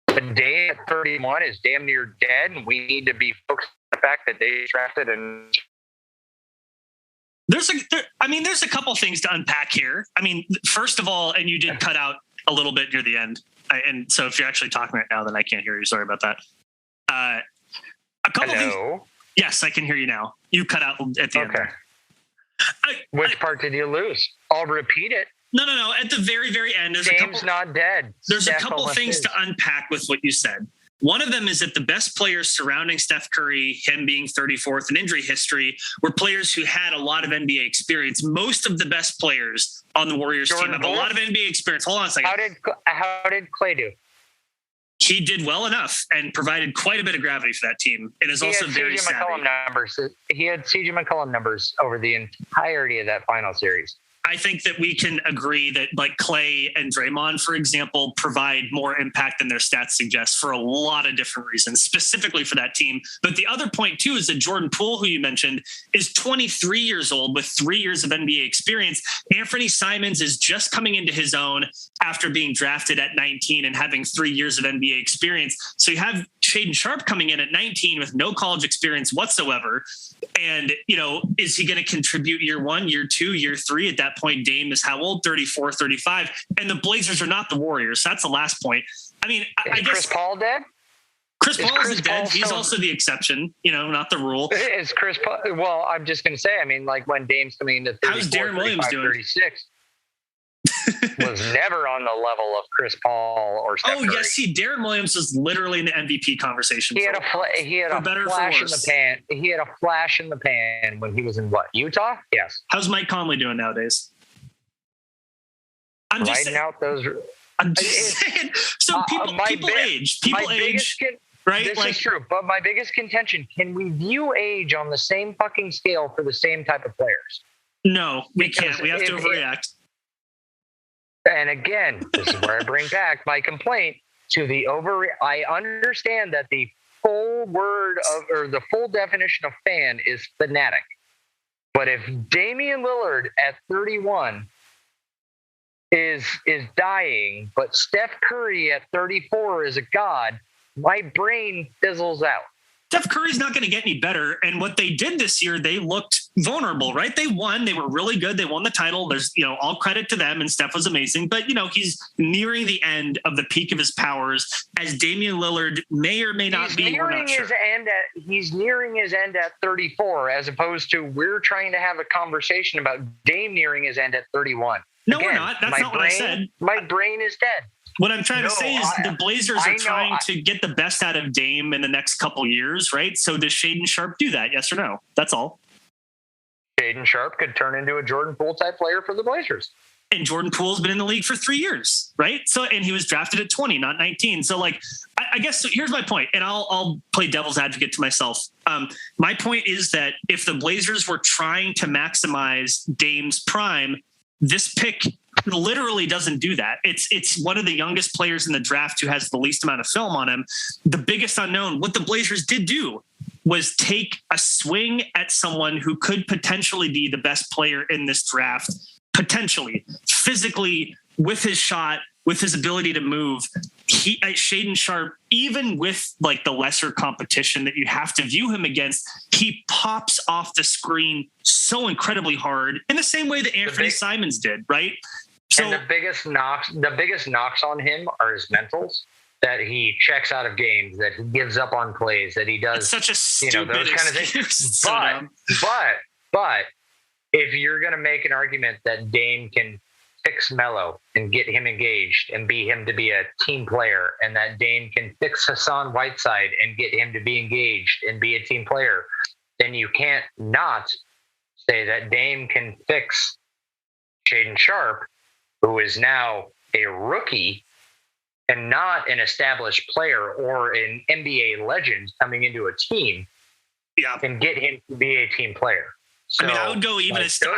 But Dame at 31 is damn near dead, and we need to be focused on the fact that they drafted and there's a couple things to unpack here. I mean, first of all, and you did cut out a little bit near the end. And so if you're actually talking right now, then I can't hear you. Sorry about that. A couple things. Yes, I can hear you now. You cut out at the end. Okay. Which part did you lose? I'll repeat it. No. At the very, very end, Dame's not dead. There's a couple things to unpack with what you said. One of them is that the best players surrounding Steph Curry, him being 34th in injury history, were players who had a lot of NBA experience. Most of the best players on the Warriors team have a lot of NBA experience. Hold on a second. How did Klay do? He did well enough and provided quite a bit of gravity for that team. It is also very savvy. He had CJ McCollum numbers over the entirety of that final series. I think that we can agree that like Klay and Draymond, for example, provide more impact than their stats suggest for a lot of different reasons, specifically for that team. But the other point, too, is that Jordan Poole, who you mentioned, is 23 years old with 3 years of NBA experience. Anthony Simons is just coming into his own after being drafted at 19 and having 3 years of NBA experience. So you have Shaedon Sharpe coming in at 19 with no college experience whatsoever. And, is he going to contribute year 1, year 2, year 3? At that point, Dame is how old? 34, 35. And the Blazers are not the Warriors. That's the last point. I mean, I guess Chris Paul dead? Chris Paul isn't dead. He's also the exception, not the rule. Is Chris Paul? Well, I'm just going to say, like when Dame's coming into 34, how's Darren Williams doing? 36. Was never on the level of Chris Paul or Steph Curry. Yes, Darren Williams was literally in the MVP conversation. He had a flash in the pan. He had a flash in the pan when he was in Utah? Yes. How's Mike Conley doing nowadays? I'm just saying. So people age. Right? This is true. But my biggest contention, can we view age on the same fucking scale for the same type of players? No, we can't. We have to overreact. And again, this is where I bring back my complaint to the I understand that the full the full definition of fan is fanatic. But if Damian Lillard at 31 is dying, but Steph Curry at 34 is a god, my brain fizzles out. Steph Curry's not going to get any better. And what they did this year, they looked vulnerable, right? They won. They were really good. They won the title. There's, all credit to them. And Steph was amazing. But, he's nearing the end of the peak of his powers, as Damian Lillard may or may not be. He's nearing his end at 34, as opposed to we're trying to have a conversation about Dame nearing his end at 31. No, we're not. That's not what I said. My brain is dead. What I'm trying to say is the Blazers are trying to get the best out of Dame in the next couple years, right? So does Shaedon Sharpe do that? Yes or no? That's all. Shaedon Sharpe could turn into a Jordan Poole type player for the Blazers. And Jordan Poole's been in the league for 3 years, right? So, and he was drafted at 20, not 19. So, I guess here's my point, and I'll play devil's advocate to myself. My point is that if the Blazers were trying to maximize Dame's prime, this pick literally doesn't do that. It's one of the youngest players in the draft who has the least amount of film on him. The biggest unknown. What the Blazers did do was take a swing at someone who could potentially be the best player in this draft, potentially physically, with his shot, with his ability to move. Shaedon Sharpe, even with the lesser competition that you have to view him against, he pops off the screen so incredibly hard in the same way that Anthony Simons did, right? So, and the biggest knocks on him are his mentals, that he checks out of games, that he gives up on plays, that he does such a stupid those kind of things. But if you're going to make an argument that Dame can fix Melo and get him engaged and be him to be a team player, and that Dame can fix Hassan Whiteside and get him to be engaged and be a team player, then you can't not say that Dame can fix Shaedon Sharpe, who is now a rookie and not an established player or an NBA legend coming into a team, and get him to be a team player. So, I would go even a step.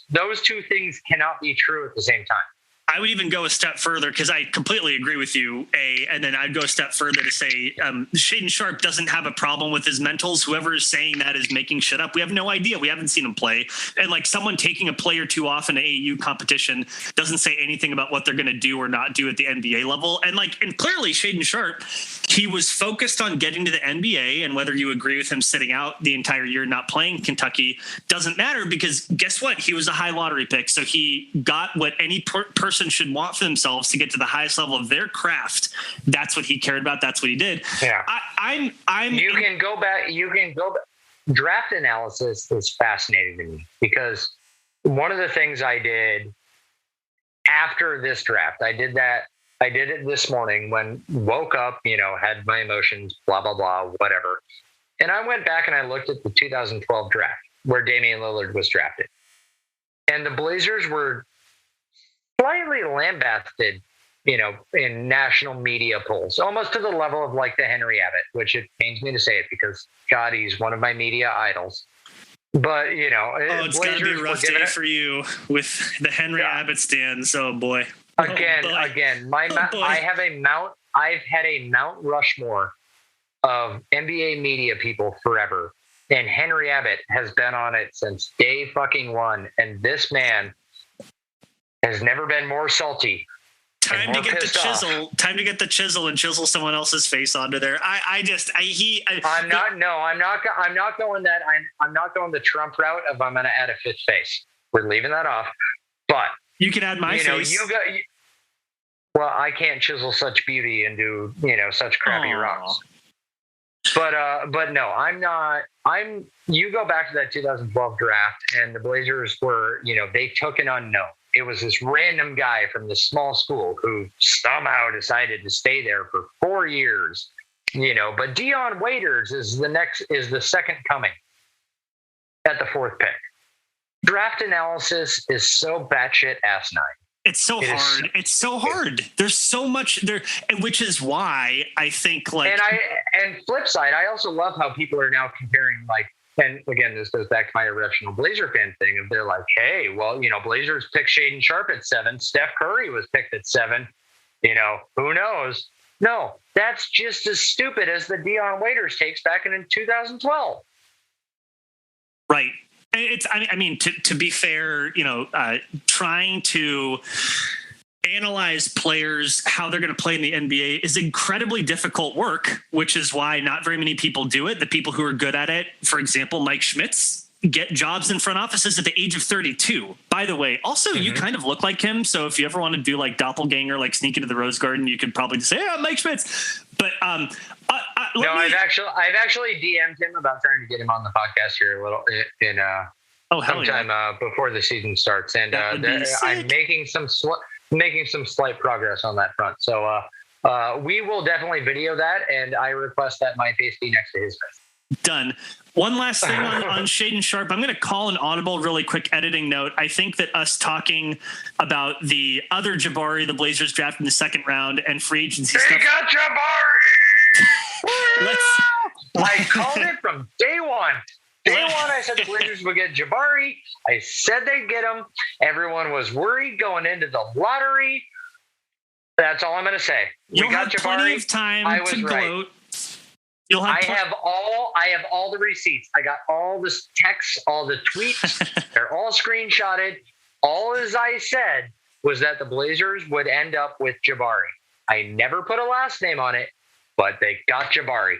Those two things cannot be true at the same time. I would even go a step further, because I completely agree with you, and then I'd go a step further to say Shaedon Sharpe doesn't have a problem with his mentals. Whoever is saying that is making shit up. We have no idea. We haven't seen him play. And someone taking a player too off in an AAU competition doesn't say anything about what they're going to do or not do at the NBA level. And clearly Shaedon Sharpe, he was focused on getting to the NBA, and whether you agree with him sitting out the entire year not playing Kentucky doesn't matter, because guess what? He was a high lottery pick. So he got what any person should want for themselves to get to the highest level of their craft. That's what he cared about. That's what he did. Yeah. You can go back. Draft analysis is fascinating to me, because one of the things I did after this draft, I did it this morning when woke up, had my emotions, blah, blah, blah, whatever. And I went back and I looked at the 2012 draft where Damian Lillard was drafted. And the Blazers were slightly lambasted, in national media polls, almost to the level of the Henry Abbott, which it pains me to say it, because God, he's one of my media idols. But it's got to be a rough day for you with the Henry Abbott stands. Oh boy. Again, I've had a Mount Rushmore of NBA media people forever, and Henry Abbott has been on it since day fucking one, and this man has never been more salty. Time to get the chisel and chisel someone else's face onto there. I'm not going the Trump route of I'm going to add a fifth face. We're leaving that off. But you can add my face. Well, I can't chisel such beauty into such crappy rocks. But no, I'm not. You go back to that 2012 draft, and the Blazers were, they took an unknown. It was this random guy from this small school who somehow decided to stay there for 4 years, but Dion Waiters is the second coming at the fourth pick. Draft analysis is so batshit asinine. It's so hard. It's so hard. There's so much there, which is why I think and flip side, I also love how people are now comparing and again, this goes back to my irrational Blazer fan thing. If they're like, hey, well, Blazers picked Shaedon Sharpe at 7. Steph Curry was picked at 7. Who knows? No, that's just as stupid as the Dion Waiters takes back in 2012. Right. It's, to be fair, trying to analyze players, how they're going to play in the NBA is incredibly difficult work, which is why not very many people do it. The people who are good at it, for example, Mike Schmitz, get jobs in front offices at the age of 32. By the way, also you kind of look like him. So if you ever want to do like doppelganger, like sneak into the Rose Garden, you could probably just say, "Yeah, Mike Schmitz." But I've actually DM'd him about trying to get him on the podcast here a little in sometime before the season starts, and I'm making some slight progress on that front. So we will definitely video that, and I request that my face be next to his face. Done. One last thing on Shaedon Sharpe. I'm going to call an audible really quick editing note. I think that us talking about the other Jabari the Blazers drafted in the second round and free agency stuff. They got Jabari! I called it from day one. Day one, I said the Blazers would get Jabari. I said they'd get him. Everyone was worried going into the lottery. That's all I'm going to say. You'll have plenty of time to gloat. I have all the receipts. I got all the texts, all the tweets. They're all screenshotted. All as I said was that the Blazers would end up with Jabari. I never put a last name on it, but they got Jabari.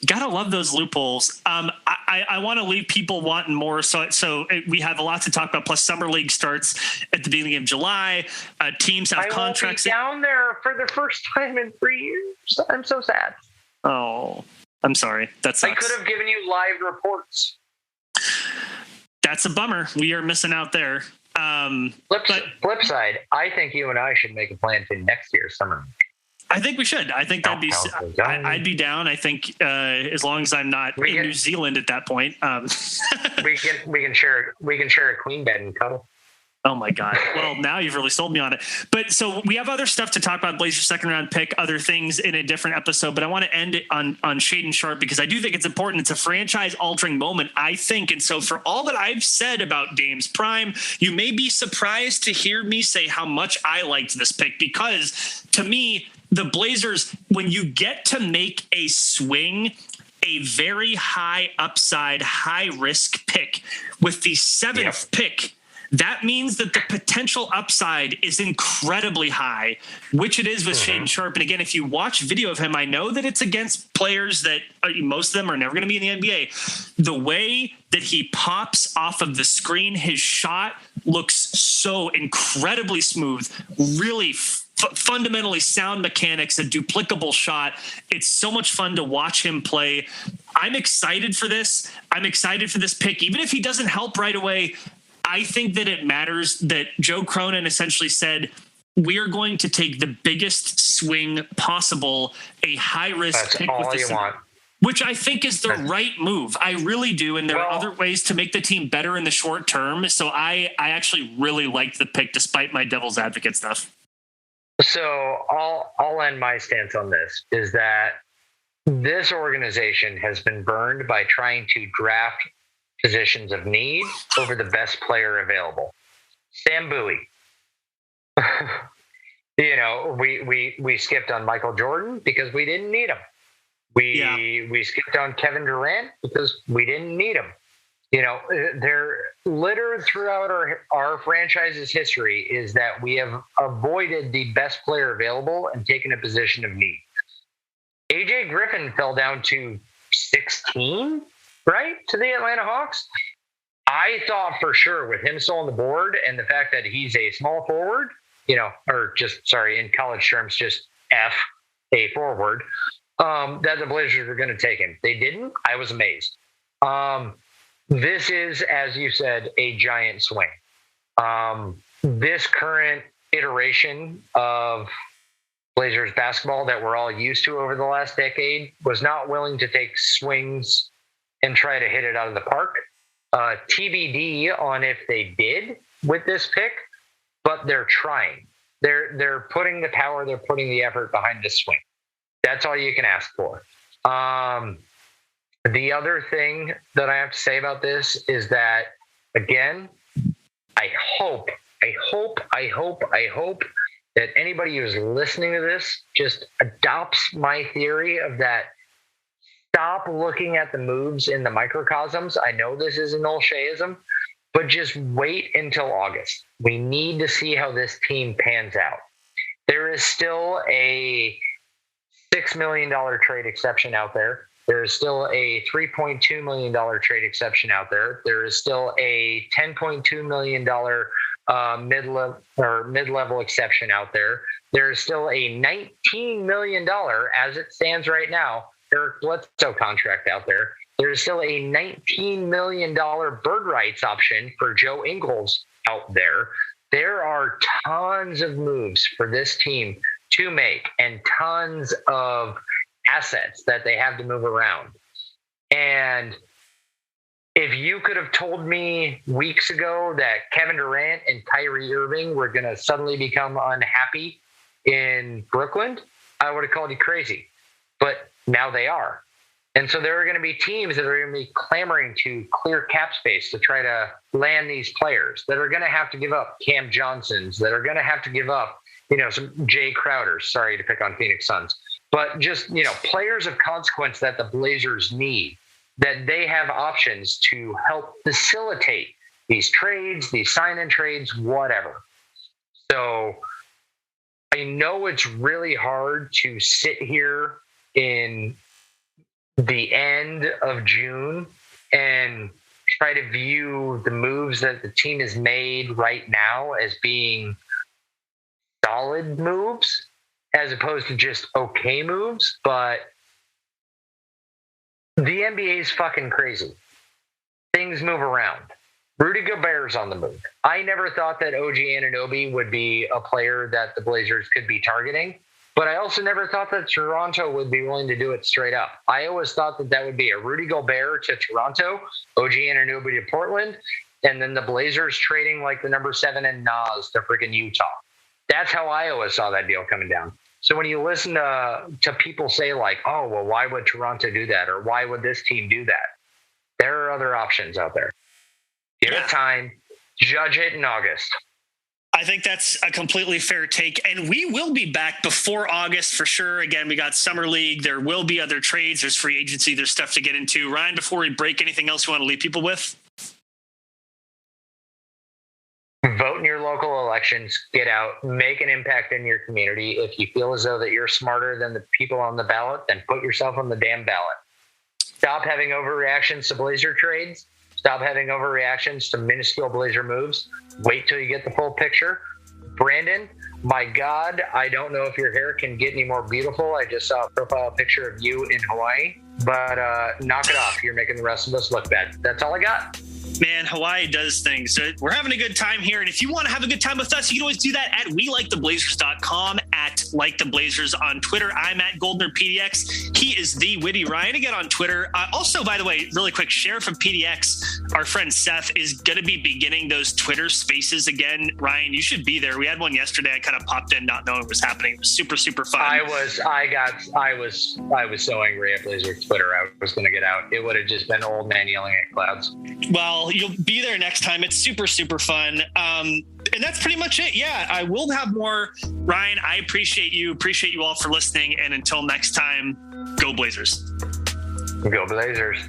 Gotta love those loopholes. I want to leave people wanting more. So we have a lot to talk about. Plus, Summer League starts at the beginning of July. Teams have contracts. I won't be down there for the first time in 3 years. I'm so sad. Oh, I'm sorry. That sucks. I could have given you live reports. That's a bummer. We are missing out there. Flip side, I think you and I should make a plan to next year's Summer League. I think we should. I think I'd be down. I think as long as I'm not in New Zealand at that point. we can share a queen bed and cuddle. Oh my God. Well, now you've really sold me on it. But so we have other stuff to talk about, Blazers second round pick, other things in a different episode, but I want to end it on Shaedon Sharpe because I do think it's important. It's a franchise altering moment, I think. And so for all that I've said about Dame's prime, you may be surprised to hear me say how much I liked this pick because to me, the Blazers, when you get to make a swing, a very high upside, high risk pick with the seventh pick, that means that the potential upside is incredibly high, which it is with Shaedon Sharpe. And again, if you watch video of him, I know that it's against players that most of them are never going to be in the NBA. The way that he pops off of the screen, his shot looks so incredibly smooth, really fundamentally sound mechanics, a duplicable shot. It's so much fun to watch him play. I'm excited for this. I'm excited for this pick. Even if he doesn't help right away, I think that it matters that Joe Cronin essentially said, we are going to take the biggest swing possible, a high-risk pick with this, which I think is the right move. I really do, and there are other ways to make the team better in the short term. So I actually really liked the pick despite my devil's advocate stuff. So I'll end my stance on this, is that this organization has been burned by trying to draft positions of need over the best player available. Sam Bowie. We skipped on Michael Jordan because we didn't need him. We skipped on Kevin Durant because we didn't need him. They're littered throughout our franchise's history is that we have avoided the best player available and taken a position of need. AJ Griffin fell down to 16, right, to the Atlanta Hawks. I thought for sure with him still on the board and the fact that he's a small forward, in college terms, just a forward, that the Blazers were going to take him. They didn't. I was amazed. This is, as you said, a giant swing. This current iteration of Blazers basketball that we're all used to over the last decade was not willing to take swings and try to hit it out of the park. TBD on if they did with this pick, but they're trying. They're putting the power, they're putting the effort behind this swing. That's all you can ask for. The other thing that I have to say about this is that, again, I hope that anybody who's listening to this just adopts my theory of that. Stop looking at the moves in the microcosms. I know this is an Olsheism, but just wait until August. We need to see how this team pans out. There is still a $6 million trade exception out there. There is still a $3.2 million trade exception out there. There is still a $10.2 million mid-level exception out there. There is still a $19 million, as it stands right now, Eric Bledsoe contract out there. There is still a $19 million bird rights option for Joe Ingles out there. There are tons of moves for this team to make and tons of assets that they have to move around. And if you could have told me weeks ago that Kevin Durant and Kyrie Irving were going to suddenly become unhappy in Brooklyn, I would have called you crazy. But now they are. And so there are going to be teams that are going to be clamoring to clear cap space to try to land these players, that are going to have to give up Cam Johnsons, that are going to have to give up, some Jay Crowders. Sorry to pick on Phoenix Suns, but just, players of consequence that the Blazers need, that they have options to help facilitate these trades, these sign-in trades, whatever. So I know it's really hard to sit here in the end of June and try to view the moves that the team has made right now as being solid moves as opposed to just okay moves. But the NBA is fucking crazy. Things move around. Rudy Gobert's on the move. I never thought that OG Anunoby would be a player that the Blazers could be targeting. But I also never thought that Toronto would be willing to do it straight up. I always thought that that would be a Rudy Gobert to Toronto, OG Anunoby to Portland, and then the Blazers trading like the number 7 and Nas to freaking Utah. That's how I always saw that deal coming down. So when you listen to people say like, oh, well, why would Toronto do that? Or why would this team do that? There are other options out there. Give it time. Judge it in August. I think that's a completely fair take. And we will be back before August for sure. Again, we got Summer League. There will be other trades. There's free agency. There's stuff to get into. Ryan, before we break, anything else you want to leave people with? Vote in your local elections. Get out. Make an impact in your community. If you feel as though that you're smarter than the people on the ballot, then put yourself on the damn ballot. Stop having overreactions to Blazer trades. Stop having overreactions to minuscule Blazer moves. Wait till you get the full picture. Brandon, my God, I don't know if your hair can get any more beautiful. I just saw a profile picture of you in Hawaii, but knock it off. You're making the rest of us look bad. That's all I got. Man, Hawaii does things. So we're having a good time here. And if you want to have a good time with us, you can always do that at WeLikeTheBlazers.com, at LikeTheBlazers on Twitter. I'm at GoldnerPDX. He is the Witty Ryan again on Twitter. Also, by the way, really quick, Sheriff of PDX, our friend Seth, is going to be beginning those Twitter spaces again. Ryan, you should be there. We had one yesterday. I kind of popped in not knowing what was happening. It was super, super fun. I was so angry at Blazers Twitter. I was going to get out. It would have just been old man yelling at clouds. Well, you'll be there next time. It's super, super fun. And that's pretty much it. Yeah, I will have more. Ryan, I appreciate you. Appreciate you all for listening. And until next time, go Blazers. Go Blazers.